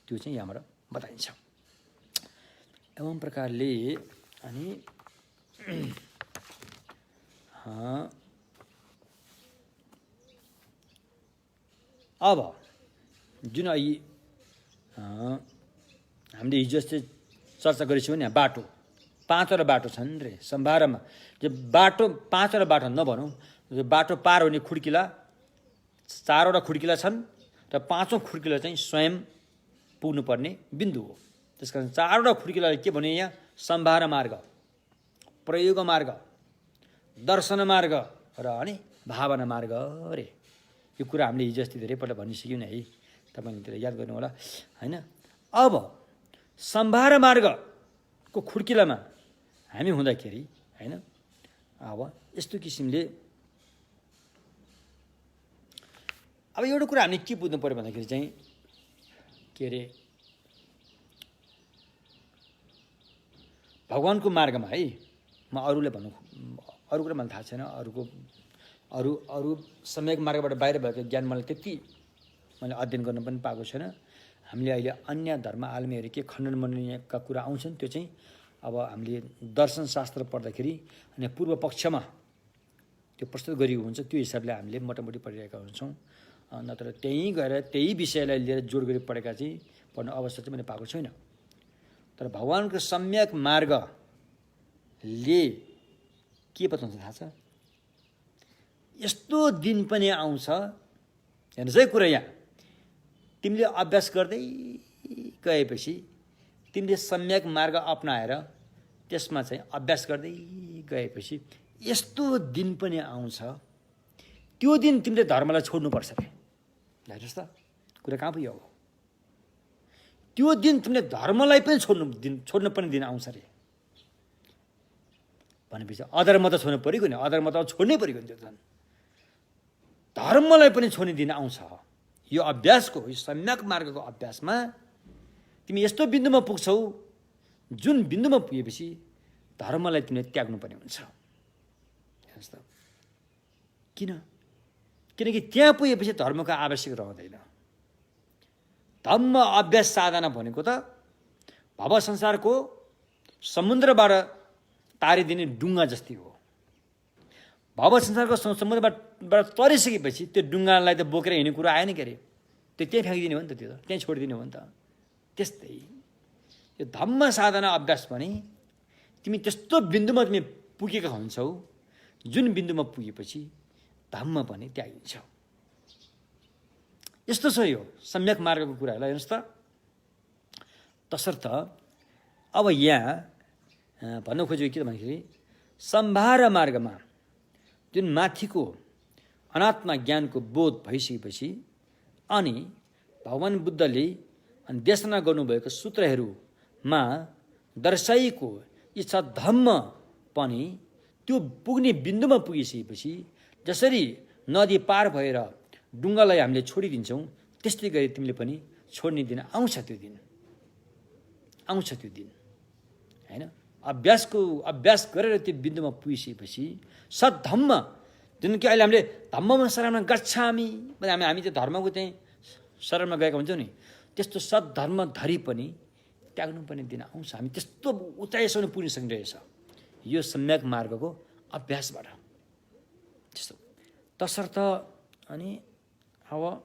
त्यो चाहिँ यहाँबाट बताइन्छ। एवं प्रकारले अनि अब जुन अहिले हामीले हिजो अस्ति चर्चा गरेछौँ नि, बाटो 5वटा बाटो छन् रे सम्भारमा। जो बाटो 5वटा बाटो नभनौँ, जो बाटो पार हुने खुड्किला 4वटा खुड्किला छन् र 5औं खुड्किला चाहिँ स्वयं पुग्नुपर्ने बिन्दु हो। त्यसकारण 4वटा खुड्किलाले के भने यहाँ सम्भार मार्ग, प्रयोग मार्ग, दर्शन मार्ग र अनि भावना मार्ग रे। यो कुरा हामीले हिजो अस्ति धेरैपल्ट भनिसक्यौँ नि है, तपाईँले त्यसलाई याद गर्नु होला हैन। अब सम्भार मार्गको खुड्किलामा हामी हुँदाखेरि हैन, अब यस्तो किसिमले अब एउटा कुरा हामीले के बुझ्नु पर्यो भन्दाखेरि चाहिँ के अरे, भगवानको मार्गमा है, म अरूले भन्नु अरू कुरा मलाई थाहा छैन, अरू सम्यक मार्गबाट बाहिर भएको ज्ञान मलाई त्यति मैले अध्ययन गर्न पनि पाएको छैन। हामीले अहिले अन्य धर्म आलमीहरू के खण्डन मण्डनका कुरा आउँछन्, त्यो चाहिँ अब हामीले दर्शन शास्त्र पढ्दाखेरि अनि पूर्व पक्षमा त्यो प्रस्तुत गरिएको हुन्छ, त्यो हिसाबले हामीले मोटामोटी पढिरहेका हुन्छौँ। नत्र त्यहीँ गएर त्यही विषयलाई लिएर जोड गरी पढेका चाहिँ पढ्ने अवस्था चाहिँ मैले पाएको छैन। तर भगवानको सम्यक मार्गले के बताउँछ थाहा छ? यस्तो दिन पनि आउँछ, हेर्नुहोस् है कुरा यहाँ, तिमीले अभ्यास गर्दै गएपछि, तिमीले सम्यक मार्ग अपनाएर त्यसमा चाहिँ अभ्यास गर्दै गएपछि यस्तो दिन पनि आउँछ, त्यो दिन तिमीले धर्मलाई छोड्नुपर्छ रे। हेर्नुहोस् त कुरा कहाँ पुग्यो हो। त्यो दिन तिमीले धर्मलाई पनि छोड्नु पर्ने दिन आउँछ रे भनेपछि अधर्म त छोड्नु परेको नि, अधर्म त छोड्नै परेको नि। त्यो झन् धर्मलाई पनि छोड्ने दिन आउँछ। यो अभ्यासको, यो सम्यक मार्गको अभ्यासमा तिमी यस्तो बिन्दुमा पुग्छौ जुन बिन्दुमा पुगेपछि धर्मलाई तिमीले त्याग्नुपर्ने हुन्छ। हेर्नुहोस् त किनकि त्यहाँ पुगेपछि धर्मको आवश्यक रहँदैन। धम्म अभ्यास साधना भनेको त भव संसारको समुद्रबाट तारिदिने डुङ्गा जस्तै हो। भव संसारको समुद्रबाट तरिसकेपछि त्यो डुङ्गालाई त बोकेर हिँड्ने कुरो आएन के अरे, त्यो त्यहीँ फ्याँकिदिने हो नि त, त्यो त त्यहीँ छोडिदिने हो नि त। त्यस्तै यो धम्म साधना अभ्यास भने तिमी त्यस्तो बिन्दुमा तिमी पुगेका हुन्छौ जुन बिन्दुमा पुगेपछि धम्म पनि त्यागिन्छ। यस्तो छ यो सम्यक मार्गको कुराहरूलाई। हेर्नुहोस् त, तसर्थ अब यहाँ भन्नु खोजेको के भन्दाखेरि सम्भार मार्गमा जुन माथिको अनात्मा ज्ञानको बोध भइसकेपछि अनि भगवान बुद्धले देशना गर्नुभएको सूत्रहरूमा दर्शाइएको इच्छा धम्म पनि त्यो पुग्ने बिन्दुमा पुगिसकेपछि जसरी नदी पार भएर डुङ्गालाई हामीले छोडिदिन्छौँ, त्यस्तै गरी तिमीले पनि छोड्ने दिन आउँछ। त्यो दिन आउँछ, त्यो दिन हैन। अभ्यास गरेर त्यो बिन्दुमा पुगिसकेपछि सद्धम्म, जुन कि अहिले हामीले धम्ममा शरणमा गच्छामि भने हामी त्यो धर्मको चाहिँ शरणमा गएका हुन्छौँ नि, त्यस्तो सद्धर्म धरि पनि त्याग्नुपर्ने दिन आउँछ। हामी त्यस्तो उचाइसम्म पुग्न सक्ने रहेछ यो सम्यक मार्गको अभ्यासबाट। त्यस्तो तसर्थ अनि अब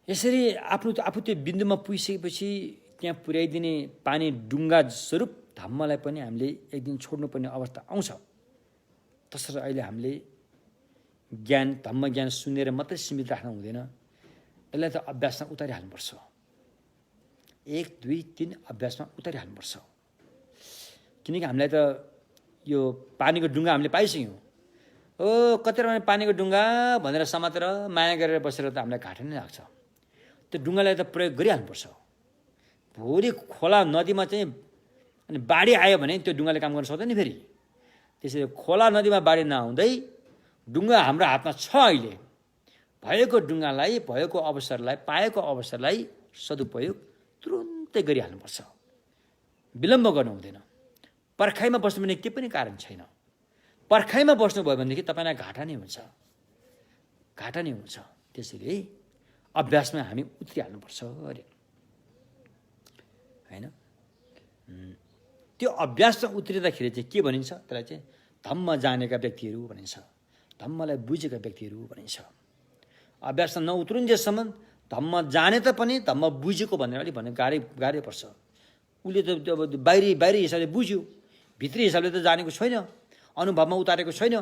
यसरी आफू त्यो बिन्दुमा पुगिसकेपछि त्यहाँ पुर्याइदिने पानी डुङ्गा स्वरूप धम्मलाई पनि हामीले एक दिन छोड्नुपर्ने अवस्था आउँछ। तसर्थ अहिले हामीले धम्म ज्ञान सुनेर मात्रै सीमित राख्न हुँदैन, यसलाई त अभ्यासमा उतारिहाल्नुपर्छ। 1, 2, 3 अभ्यासमा उतारिहाल्नुपर्छ। किनकि हामीलाई त यो पानीको डुङ्गा हामीले पाइसक्यौँ, ओ कतिवटा पानीको डुङ्गा भनेर समातेर माया गरेर बसेर त हामीलाई घाटा नै लाग्छ। त्यो डुङ्गालाई त प्रयोग गरिहाल्नुपर्छ। भोलि खोला नदीमा चाहिँ अनि बाढी आयो भने त्यो डुङ्गाले काम गर्न सक्दैन फेरि। त्यसैले खोला नदीमा बाढी नआउँदै डुङ्गा हाम्रो हातमा छ अहिले, भएको डुङ्गालाई, भएको अवसरलाई, पाएको अवसरलाई सदुपयोग तुरुन्तै गरिहाल्नुपर्छ। विलम्ब गर्नु हुँदैन। पर्खाइमा बस्नु भने केही पनि कारण छैन। पर्खाइमा बस्नुभयो भनेदेखि तपाईँलाई घाटा नै हुन्छ, घाटा नै हुन्छ। त्यसैले अभ्यासमा हामी उत्रिहाल्नुपर्छ अरे होइन। त्यो अभ्यासमा उत्रिँदाखेरि चाहिँ के भनिन्छ, त्यसलाई चाहिँ धम्म जानेका व्यक्तिहरू भनिन्छ, धम्मलाई बुझेका व्यक्तिहरू भनिन्छ। अभ्यासमा नउत्रुन्जेलसम्म धम्म जाने त पनि धम्म बुझेको भनेर अलिक भन्ने गाह्रै पर्छ। उसले त अब बाहिरी हिसाबले बुझ्यो, भित्री हिसाबले त जानेको छैन, अनुभवमा उतारेको छैन।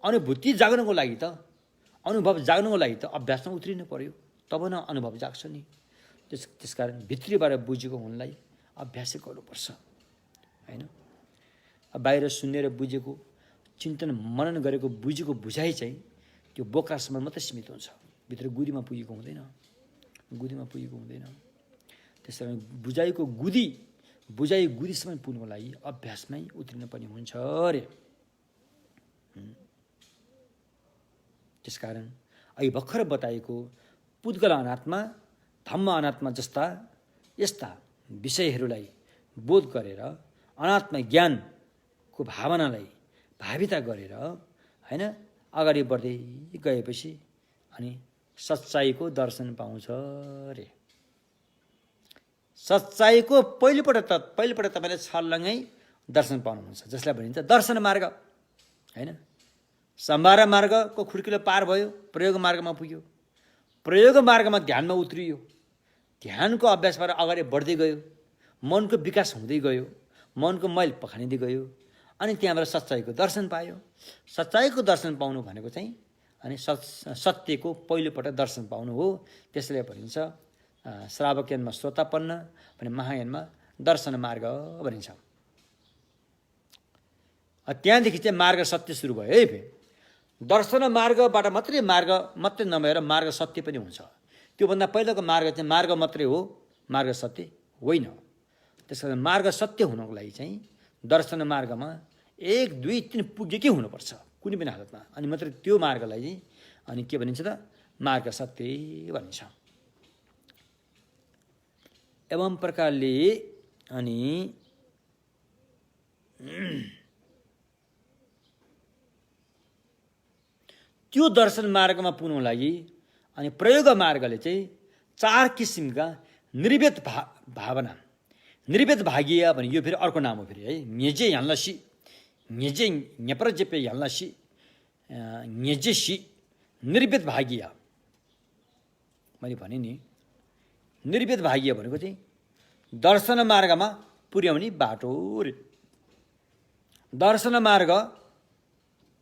अनुभूति जाग्नको लागि त, अनुभव जाग्नको लागि त अभ्यासमा उत्रिनु पर्यो, तब न अनुभव जाग्छ नि। त्यसकारण भित्रीबाट बुझेको हुनलाई अभ्यासै गर्नुपर्छ होइन। बाहिर सुनेर बुझेको, चिन्तन मनन गरेको बुझेको बुझाइ चाहिँ त्यो बोकासम्म मात्रै सीमित हुन्छ, भित्र गुदीमा पुगेको हुँदैन, गुदीमा पुगेको हुँदैन। त्यस कारण बुझाइ गुदीसम्म पुग्नुको लागि अभ्यासमै उत्रिनु पनि हुन्छ अरे। त्यसकारण अहिले भर्खर बताएको पुद्गल अनात्मा, धम्म अनात्मा जस्ता यस्ता विषयहरूलाई बोध गरेर अनात्म ज्ञानको भावनालाई भाविता गरेर होइन अगाडि बढ्दै गएपछि अनि सच्चाइको दर्शन पाउँछ रे। सच्चाइको पहिलोपल्ट तपाईँले छर्लङ्गै दर्शन पाउनुहुन्छ, जसलाई भनिन्छ दर्शन मार्ग होइन। सम्भार मार्गको खुड्किलो पार भयो, प्रयोग मार्गमा पुग्यो, प्रयोग मार्गमा ध्यानमा उत्रियो, ध्यानको अभ्यासबाट अगाडि बढ्दै गयो, मनको विकास हुँदै गयो, मनको मैल पखालिँदै गयो, अनि त्यहाँबाट सच्चाइको दर्शन पायो। सच्चाइको दर्शन पाउनु भनेको चाहिँ अनि सत्यको पहिलोपटक दर्शन पाउनु हो। त्यसैले भनिन्छ श्रावकयनमा श्रोतापन्न भने महायानमा दर्शन मार्ग भनिन्छ। त्यहाँदेखि चाहिँ मार्ग सत्य सुरु भयो है। फेरि दर्शन मार्गबाट मात्रै नभएर मार्ग सत्य पनि हुन्छ। त्योभन्दा पहिलाको मार्ग चाहिँ मार्ग मात्रै हो, मार्ग सत्य होइन। त्यस कारण मार्ग सत्य हुनको लागि चाहिँ दर्शन मार्गमा 1, 2, 3 पुगेकै हुनुपर्छ कुनै पनि हालतमा, अनि मात्रै त्यो मार्गलाई चाहिँ अनि के भनिन्छ त मार्ग सत्य भनिन्छ। एवं प्रकारले अनि त्यो दर्शन मार्गमा पुग्नुको लागि अनि प्रयोग मार्गले चाहिँ 4 किसिमका निर्वेद भावना, निर्वेद भागीय भने यो फेरि अर्को नाम हो फेरि है। न्यजे यान्लसी, न्यजे न्यप्रजेपे यान्लसी, न्यजेसी निर्वेद भागीय। मैले भने नि निर्वेद भागीय भनेको चाहिँ दर्शन मार्गमा पुर्याउने बाटो रे। दर्शन मार्ग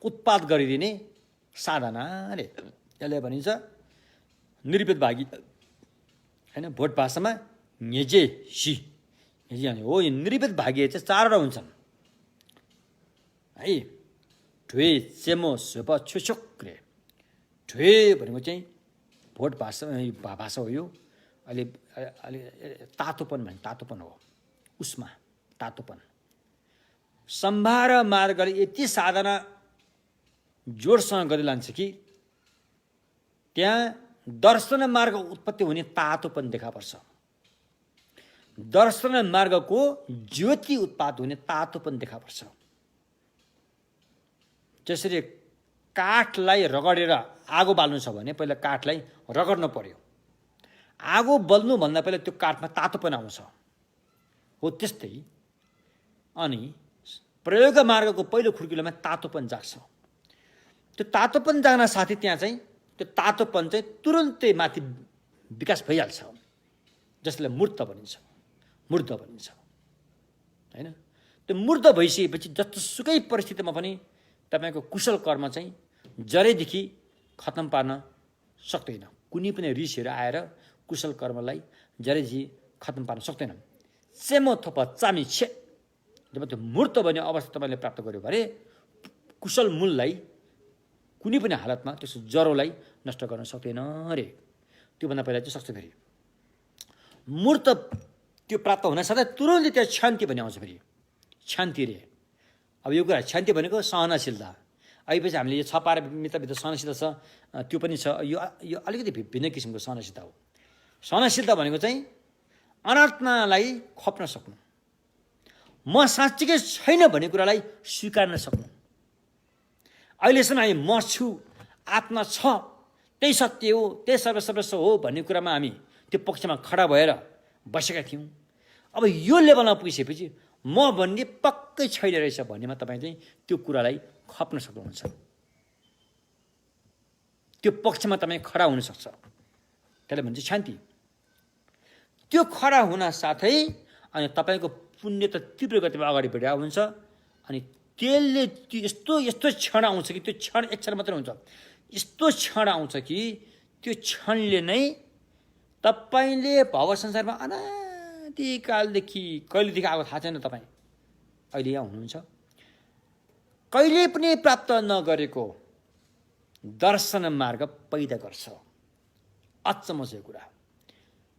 उत्पाद गरिदिने साधना रे, यसले भनिन्छ निर्वेद भागी होइन। भोट भाषामा न्यजेसी हो। यो निर्वेद भागी चाहिँ 4वटा हुन्छन् है। ढ्वे चेमो स्वेप छुछुक रे। ढ्वे भनेको चाहिँ भोट भाषा हो। यो अलि तातोपन भने तातोपन हो, उसमा तातोपन। सम्भार मार्गले यति साधना जोडसँग गर्दै लान्छ कि त्यहाँ दर्शन मार्ग उत्पत्ति हुने तातोपन देखा पर्छ। दर्शन मार्गको ज्योति उत्पाद हुने तातोपन देखा पर्छ। जसरी काठलाई रगडेर आगो बाल्नु छ भने पहिला काठलाई रगड्न पर्यो। आगो बल्नुभन्दा पहिला त्यो काठमा तातोपन आउँछ हो। त्यस्तै अनि प्रयोग मार्गको पहिलो खुड्किलोमा तातोपन जाग्छ। त्यो तातोपन जाग्न साथै त्यहाँ चाहिँ त्यो तातोपन चाहिँ तुरुन्तै माथि विकास भइहाल्छ, जसलाई मूर्त भनिन्छ, मूर्ध भनिन्छ होइन। त्यो मूर्ध भइसकेपछि जतिसुकै परिस्थितिमा पनि तपाईँको कुशल कर्म चाहिँ जरैदेखि खत्तम पार्न सक्दैन। कुनै पनि रिसहरू आएर कुशल कर्मलाई जरैदेखि खत्तम पार्न सक्दैन। चेमो थोपा चामी छे, जब त्यो मूर्त भन्ने अवस्था तपाईँले प्राप्त गर्यो भने कुशल मूललाई कुनै पनि हालतमा त्यसको जरोलाई नष्ट गर्न सक्दैन रे। त्योभन्दा पहिला चाहिँ सक्छ फेरि। मूर्त त्यो प्राप्त हुन साथै तुरन्तै त्यहाँ शान्ति भन्ने आउँछ फेरि। शान्ति रे। अब यो कुरा शान्ति भनेको सहनशीलता। आएपछि हामीले यो 6 पारमिताभित्र सहनशीलता छ, त्यो पनि छ। यो अलिकति भिन्न किसिमको सहनशीलता हो। सहनशीलता भनेको चाहिँ अनात्मालाई खप्न सक्नु, म साँच्चीकै छैन भन्ने कुरालाई स्वीकार्न सक्नु। अहिलेसम्म हामी म छु, आत्मा छ, त्यही सत्य हो, त्यही सर्वश्रेष्ठ हो भन्ने कुरामा हामी त्यो पक्षमा खडा भएर बसेका थियौँ। अब यो लेभलमा पुगिसकेपछि म भन्ने पक्कै छैन रहेछ भन्नेमा तपाईँ चाहिँ त्यो कुरालाई खप्न सक्नुहुन्छ। त्यो पक्षमा तपाईँ खडा हुनसक्छ। त्यसलाई भन्छ शान्ति। त्यो खडा हुन साथै अनि तपाईँको पुण्य त तीव्र गतिमा अगाडि बढिरहेको हुन्छ। अनि त्यसले यस्तो क्षण आउँछ कि त्यो क्षण एक क्षण मात्रै हुन्छ। यस्तो क्षण आउँछ कि त्यो क्षणले नै तपाईँले भव संसारमा अनादिकालदेखि कहिलेदेखि आएको थाहा छैन, तपाईँ अहिले यहाँ हुनुहुन्छ, कहिले पनि प्राप्त नगरेको दर्शन मार्ग पैदा गर्छ। अचम्म छ यो कुरा।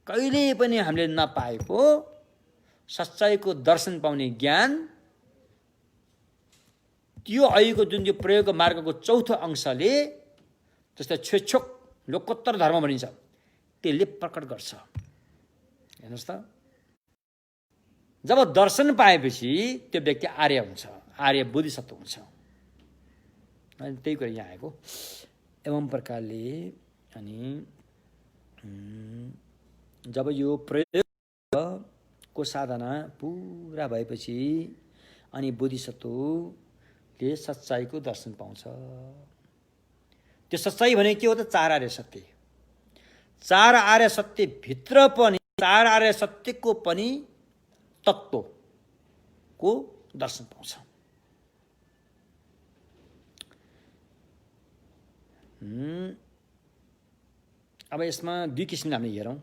कहिले पनि हामीले नपाएको सच्चाइको दर्शन पाउने ज्ञान, त्यो अहिलेको जुन यो प्रयोग मार्गको चौथो अंशले, जस्तै छेछोक लोकोत्तर धर्म भनिन्छ, त्यसले प्रकट गर्छ। हेर्नुहोस् त, जब दर्शन पाएपछि त्यो व्यक्ति आर्य हुन्छ, आर्य बोधिसत्व हुन्छ। अनि त्यही कुरा यहाँ आएको। एवं प्रकारले अनि जब यो प्रयोगको साधना पुरा भएपछि अनि बोधिसत्वले सच्चाइको दर्शन पाउँछ। त्यो सच्चाइ भने के हो त? 4 आर्य सत्य। 4 आर्य सत्य भित्र पनि 4 आर्य सत्यको पनि तत्त्वको दर्शन पाउँछ। अब यसमा 2 किसिमले हामीले हेरौँ।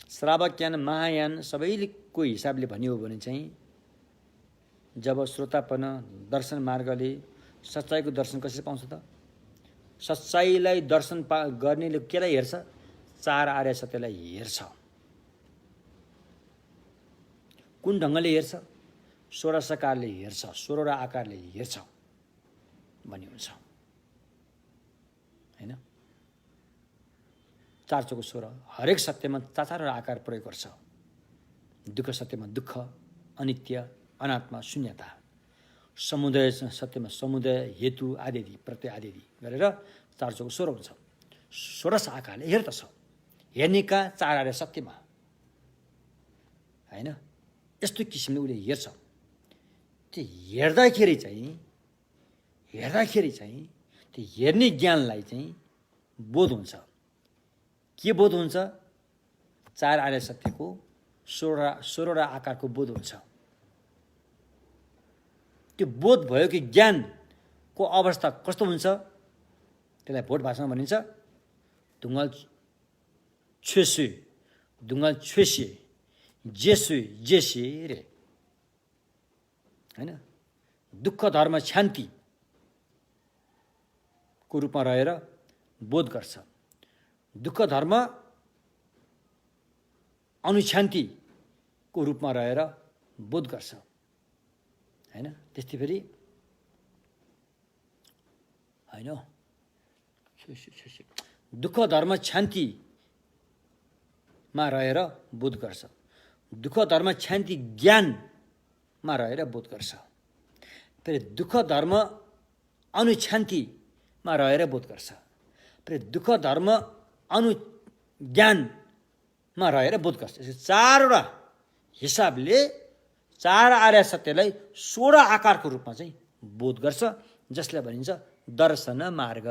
श्रावकयान, महायान सबैको हिसाबले भन्यो भने चाहिँ जब श्रोतापन दर्शन मार्गले सच्चाइको दर्शन कसरी पाउँछ त? सच्चाइलाई दर्शन गर्नेले केलाई हेर्छ? 4 आर्य सत्यलाई हेर्छ। कुन ढङ्गले हेर्छ? 16 सकारले हेर्छ, 16 आकारले हेर्छ भन्ने हुन्छ, हैन? 4 चौको 16। हरेक सत्यमा 4 आकार प्रयोग गर्छ। दुःख सत्यमा दुःख, अनित्य, अनात्मा, शून्यता। समुदय सत्यमा समुदय, हेतु आदि प्रत्यय आदि गरेर 4 चौको 16 हुन्छ। 16 आकारले हेर्दछ। हेर्नेका 4 आर्य सत्यमा, हैन? यस्तो किसिमले उसले हेर्छ। त्यो हेर्दाखेरि चाहिँ त्यो हेर्ने ज्ञानलाई चाहिँ बोध हुन्छ। के बोध हुन्छ? 4 आर्य सत्यको 16 आकारको बोध हुन्छ। त्यो बोध भयो कि ज्ञानको अवस्था कस्तो हुन्छ? त्यसलाई भोट भाषामा भनिन्छ ढुङ्गाल छेसे, ढुङ्गाल छेसे, जेसे रे, हैन? दुःख धर्म शान्तिको रूपमा रहेर बोध गर्छ। दुःख धर्म अनुशान्तिको रूपमा रहेर बोध गर्छ, हैन? त्यस्तै फेरि हैन, दुःख धर्म शान्तिमा रहेर बोध गर्छ। दुःख धर्म शान्ति ज्ञानमा रहेर बोध गर्छ। फेरि दुःख धर्म अनुशान्तिमा रहेर बोध गर्छ। फेरि दुःख धर्म अनुज्ञानमा रहेर बोध गर्छ। 4वटा हिसाबले 4 आर्य सत्यलाई 16 आकारको रूपमा चाहिँ बोध गर्छ, जसलाई भनिन्छ दर्शन मार्ग।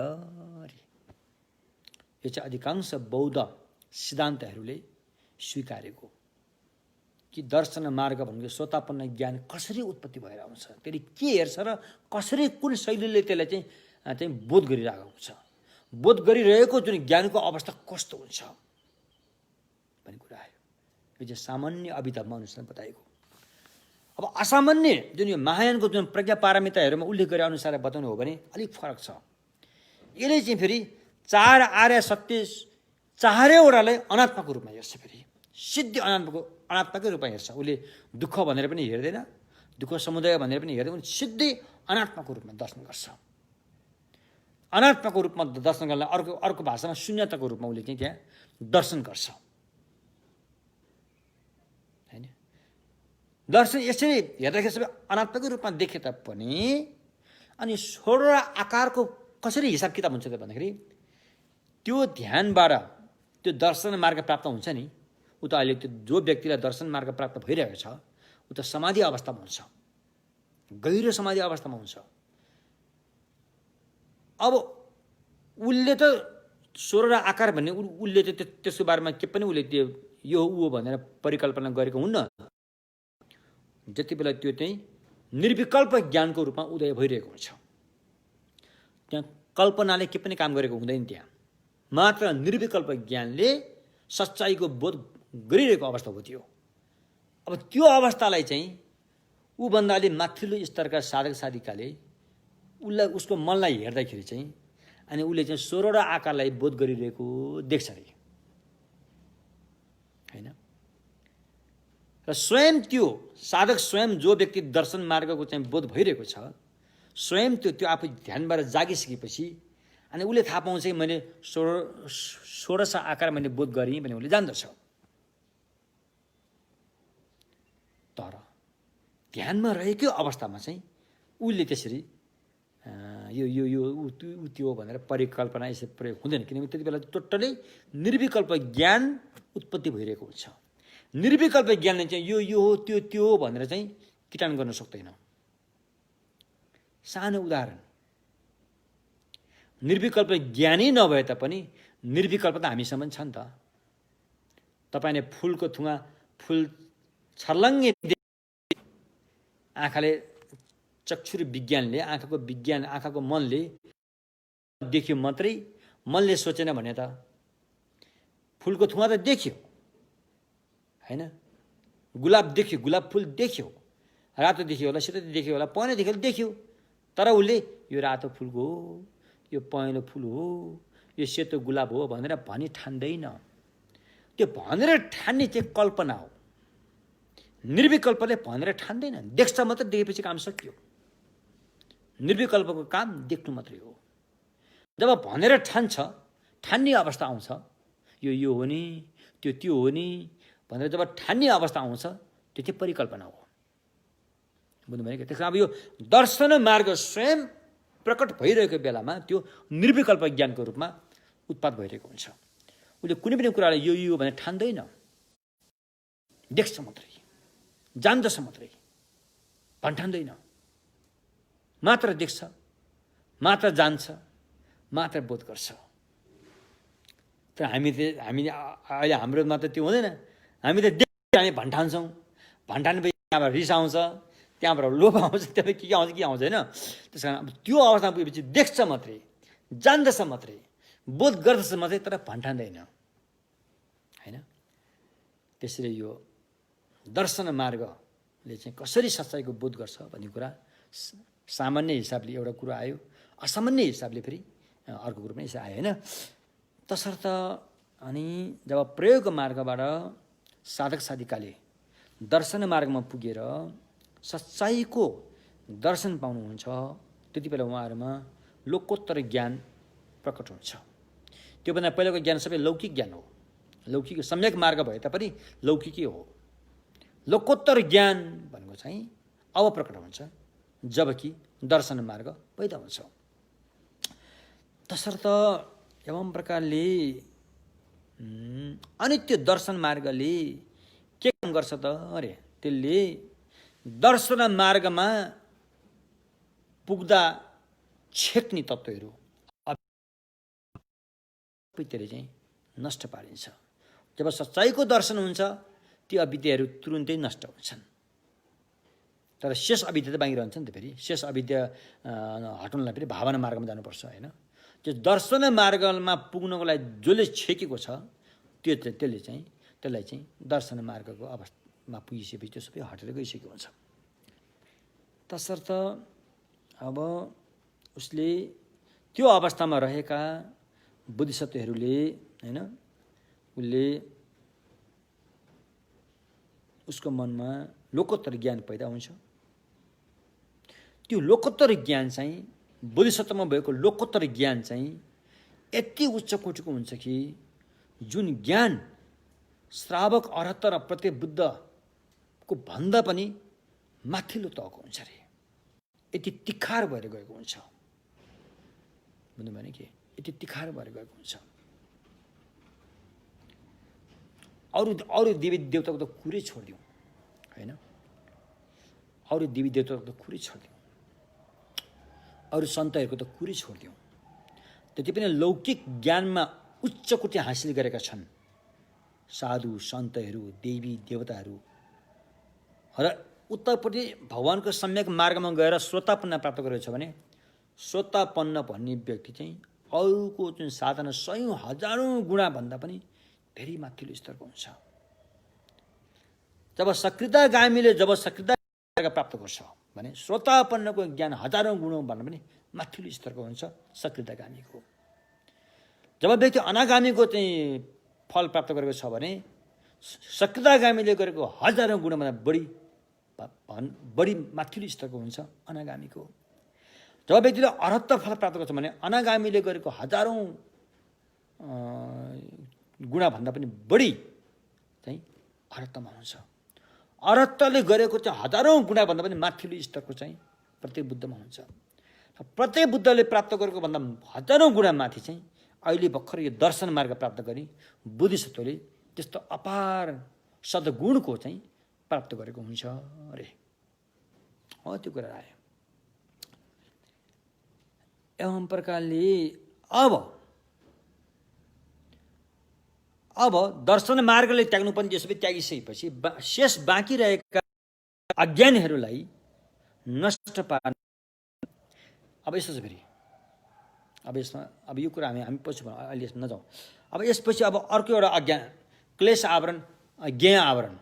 यो चाहिँ अधिकांश बौद्ध सिद्धान्तहरूले स्वीकारेको कि दर्शन मार्ग भनेको स्वतापन्न ज्ञान कसरी उत्पत्ति भएर आउँछ, त्यसले के हेर्छ र कसरी कुन शैलीले त्यसलाई चाहिँ बोध गरिरहेको हुन्छ, बोध गरिरहेको जुन ज्ञानको अवस्था कस्तो हुन्छ भन्ने कुरा आयो। यो चाहिँ सामान्य अभिधर्म अनुसार बताएको। अब अब असामान्य जुन यो महायानको जुन प्रज्ञा पारमिताहरूमा उल्लेख गरे अनुसार बताउनु हो भने अलिक फरक छ। यसले चाहिँ फेरि चार आर्य सत्य चारैवटालाई अनात्माको रूपमा हेर्छ, फेरि सिद्धि अनात्माकै रूपमा हेर्छ। उसले दुःख भनेर पनि हेर्दैन, दुःख समुदाय भनेर पनि हेर्दैन, उनी सिद्धि अनात्माको रूपमा दर्शन गर्छ। अनात्माको रूपमा दर्शन गर्दा अर्को भाषामा शून्यताको रूपमा उसले चाहिँ त्यहाँ दर्शन गर्छ, होइन? दर्शन यसरी हेर्दाखेरि सबै अनात्माकै रूपमा देखे तापनि अनि 16 आकारको कसरी हिसाब किताब हुन्छ त भन्दाखेरि त्यो ध्यानबाट त्यो दर्शन मार्ग प्राप्त हुन्छ नि, ऊ त अहिले त्यो जो व्यक्तिलाई दर्शन मार्ग प्राप्त भइरहेको छ ऊ त समाधि अवस्थामा हुन्छ, गहिरो समाधि अवस्थामा हुन्छ। अब उसले त 16 आकार भन्ने उसले त त्यसको बारेमा के पनि उसले त्यो यो ऊ भनेर परिकल्पना गरेको हुन्न। जति बेला त्यो चाहिँ निर्विकल्प ज्ञानको रूपमा उदय भइरहेको हुन्छ, त्यहाँ कल्पनाले के पनि काम गरेको हुँदैन, त्यहाँ मात्र निर्विकल्प ज्ञानले सच्चाइको बोध गरिरहेको अवस्था हो त्यो। अब त्यो अवस्थालाई चाहिँ ऊभन्दा अलि माथिल्लो स्तरका साधक साधिकाले उसलाई उसको मनलाई हेर्दाखेरि चाहिँ अनि उसले चाहिँ 16 आकारलाई बोध गरिरहेको देख्छ अरे, होइन? र स्वयं त्यो साधक स्वयं जो व्यक्ति दर्शन मार्गको चाहिँ बोध भइरहेको छ स्वयं त्यो आफू ध्यानबाट जागिसकेपछि अनि उसले थाहा पाउँछ कि मैले 16 आकार मैले बोध गरेँ भने उसले जान्दछ। तर ध्यानमा रहेकै अवस्थामा चाहिँ उसले त्यसरी यो यो यो त्यो भनेर परिकल्पना यसरी प्रयोग हुँदैन, किनभने त्यति बेला टोटलै निर्विकल्प ज्ञान उत्पत्ति भइरहेको हुन्छ। निर्विकल्प ज्ञानले चाहिँ यो हो त्यो हो भनेर चाहिँ किटान गर्न सक्दैन। सानो उदाहरण, निर्विकल्प ज्ञानै नभए तापनि निर्विकल्प त हामीसम्म छ नि त। तपाईँले फुलको थुङ्गा फुल छर्लङ्गे आँखाले चक्षुरी विज्ञानले आँखाको मनले देख्यो मात्रै, मनले सोचेन भने त फुलको थुङ्गा त देख्यो, होइन? गुलाब देख्यो, गुलाब फुल देख्यो, रातो देख्यो होला, सेतो देख्यो होला, पहेँलो देख्यो देख्यो, तर उसले यो रातो फुल हो, यो पहेँलो फुल हो, यो सेतो गुलाब हो भनेर भनी ठान्दैन। त्यो भनेर ठान्ने चाहिँ कल्पना हो। निर्विकल्पले भनेर ठान्दैन, देख्छ मात्रै, देखेपछि काम सकियो। निर्विकल्पको काम देख्नु मात्रै हो। जब भनेर ठान्ने अवस्था आउँछ, यो हो नि, त्यो हो नि भनेर जब ठान्ने अवस्था आउँछ त्यो चाहिँ परिकल्पना हो। बुझ्नुभयो कि? त्यसमा अब यो दर्शन मार्ग स्वयं प्रकट भइरहेको बेलामा त्यो निर्विकल्प ज्ञानको रूपमा उत्पाद भइरहेको हुन्छ। उसले कुनै पनि कुरालाई यो भनेर ठान्दैन, देख्छ मात्रै, जान्दछ मात्रै, भन्ठान्दैन। मात्र देख्छ, मात्र जान्छ, मात्र बोध गर्छ। तर हामी अहिले हाम्रोमा त त्यो हुँदैन। हामी त देख्छ, हामी भन्ठान्छौँ, भन्ठानेपछि त्यहाँबाट रिस आउँछ, त्यहाँबाट लोभ आउँछ, त्यहाँबाट के आउँछ होइन? त्यस कारण अब त्यो अवस्थामा पुगेपछि देख्छ मात्रै, जान्दछ मात्रै, बोध गर्दछ मात्रै, तर भन्ठान्दैन, होइन? त्यसरी यो दर्शन मार्गले चाहिँ कसरी सच्चाइको बोध गर्छ भन्ने कुरा सामान्य हिसाबले एउटा कुरो आयो, असामान्य हिसाबले फेरि अर्को कुरो पनि यसो आयो, होइन? तसर्थ अनि जब प्रयोग मार्गबाट साधक साधिकाले दर्शन मार्गमा पुगेर सच्चाइको दर्शन पाउनुहुन्छ त्यति बेला उहाँहरूमा लोकोत्तर ज्ञान प्रकट हुन्छ। त्योभन्दा पहिलाको ज्ञान सबै लौकिक ज्ञान हो, लौकिक सम्यक मार्ग भए तापनि लौकिकै हो। लोकोत्तर ज्ञान भनेको चाहिँ अब प्रकट हुन्छ जबकि दर्शन मार्ग पैदा हुन्छ। तसर्थ एवं प्रकारले अनि त्यो दर्शन मार्गले के काम गर्छ त अरे, त्यसले दर्शन मार्गमा पुग्दा छेक्ने तत्त्वहरू अविद्याले चाहिँ नष्ट पारिन्छ। जब सच्चाइको दर्शन हुन्छ ती अविद्याहरू तुरुन्तै नष्ट हुन्छन्। तर शेष अविद्या त बाँकी रहन्छ नि त। फेरि शेष अविद्या हटाउनलाई फेरि भावना मार्गमा जानुपर्छ, होइन? त्यो दर्शन मार्गमा पुग्नको लागि जसले छेकेको छ त्यसलाई चाहिँ दर्शन मार्गको अवस्थामा पुगिसकेपछि त्यो सबै हटेर गइसकेको हुन्छ। तसर्थ अब उसले त्यो अवस्थामा रहेका बोधिसत्वहरूले हैन उसले उसको मनमा लोकोत्तर ज्ञान पैदा हुन्छ। त्यो लोकोत्तर ज्ञान चाहिँ बोधिसत्वमा भएको लोकोत्तर ज्ञान चाहिँ यति उच्च कोटिको हुन्छ कि जुन ज्ञान श्रावक अरहत र प्रत्येक बुद्धको भन्दा पनि माथिल्लो तहको हुन्छ रे। यति तिखार भएर गएको हुन्छ। बुझ्नु भने के यति तिखार भएर गएको हुन्छ। अरू देवी देवताको त कुरै छोडिदिउँ हैन, अरू देवी देवताको त कुरै छोडिदिउँ, अरू सन्तहरूको त कुरै छोडिदिउँ। त्यति पनि लौकिक ज्ञानमा उच्च कोटि हासिल गरेका छन् साधु सन्तहरू देवी देवताहरू र उत्तरपट्टि भगवानको सम्यक मार्गमा गएर श्रोतापन्न प्राप्त गरेको छ भने श्रोतापन्न भन्ने व्यक्ति चाहिँ अरूको जुन साधना सयौँ हजारौँ गुणा भन्दा पनि धेरै माथिल्लो स्तरको हुन्छ। जब सकृतागामीले सकृता प्राप्त गर्छ भने श्रोतापन्नको ज्ञान हजारौँ गुणौँ भन्दा पनि माथिल्लो स्तरको हुन्छ सकृतागामीको। जब व्यक्ति अनागामीको चाहिँ फल प्राप्त गरेको छ भने सकृतागामीले गरेको हजारौँ गुणभन्दा बढी माथिल्लो स्तरको हुन्छ अनागामीको। जब व्यक्तिले अरहत फल प्राप्त गर्छ भने अनागामीले गरेको हजारौँ गुणाभन्दा पनि बढी चाहिँ अरहतमा हुन्छ। अरहतले गरेको चाहिँ हजारौँ गुणाभन्दा पनि माथिल्लो स्तरको चाहिँ प्रत्येक बुद्धमा हुन्छ। प्रत्येक बुद्धले प्राप्त गरेको भन्दा हजारौँ गुणा माथि चाहिँ अहिले भर्खर यो दर्शन मार्ग प्राप्त गरी बोधिसत्वले त्यस्तो अपार सद्गुणको चाहिँ प्राप्त गरेको हुन्छ अरे। हो त्यो कुरा आयो। एवं प्रकारले अब दर्शन मार्गले त्याग्नु पनि त्यसै त्यागिसकेपछि शेष बाँकी रहेका अज्ञानीहरूलाई नष्ट पार्न अब यस्तो छ फेरि। अब यसमा अब यो कुरा हामी पछि अहिले नजाउँ। अब यसपछि अब अर्को एउटा अज्ञान क्लेश आवरण ज्ञेय आवरण।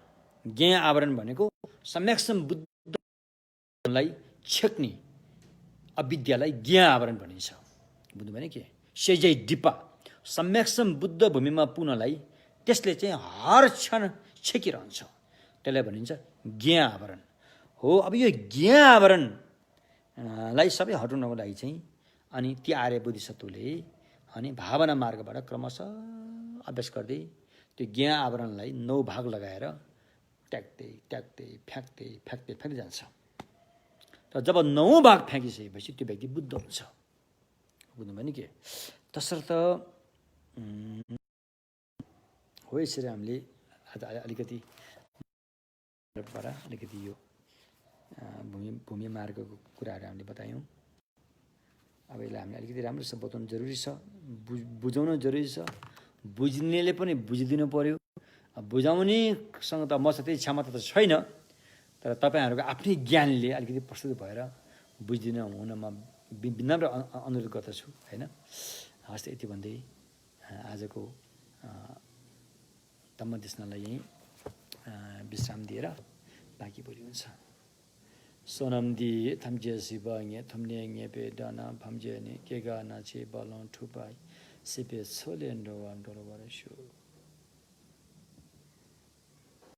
ज्ञेय आवरण भनेको सम्यक्सम बुद्धलाई छेक्ने अविद्यालाई ज्ञेय आवरण भनिन्छ। बुझ्नु भने के सेजै डिपा सम्यक्सम बुद्ध भूमिमा पुनलाई त्यसले चाहिँ हर क्षण छेकिरहन्छ। त्यसलाई भनिन्छ ज्ञेय आवरण हो। अब यो ज्ञेय आवरणलाई सबै हटाउनको लागि चाहिँ अनि ती आर्य बोधिसत्वले अनि भावना मार्गबाट क्रमशः अभ्यास गर्दै त्यो ज्ञेय आवरणलाई 9 भाग लगाएर फ्याक्दै जान्छ। र जब 9 भाग फ्याँकिसकेपछि त्यो व्यक्ति बुद्ध हुन्छ। बुझ्नु भयो नि के। तसर्थ हो यसरी हामीले आज अलिकति यो भूमि मार्गको कुराहरू हामीले बतायौँ। अब यसलाई हामीले अलिकति राम्रोसँग बताउनु जरुरी छ, बुझाउन जरुरी छ। बुझ्नेले पनि बुझिदिनु पर्यो। बुझाउनेसँग त मसँग त्यही क्षमता त छैन, तर तपाईँहरूको आफ्नै ज्ञानले अलिकति प्रस्तुत भएर बुझिदिनु हुनमा विनम्र अनुरोध गर्दछु हैन। हस् यति भन्दै आजको धम्म देशनालाई यहीँ विश्राम दिएर बाँकी भोलि हुन्छ। सोनम दि थम्जे शिवङे थम्ने ङेपे डाना भम्जे ने केगा नाचे बालों ठुपाई सिपे छोले न्डो वान्डो बरसु।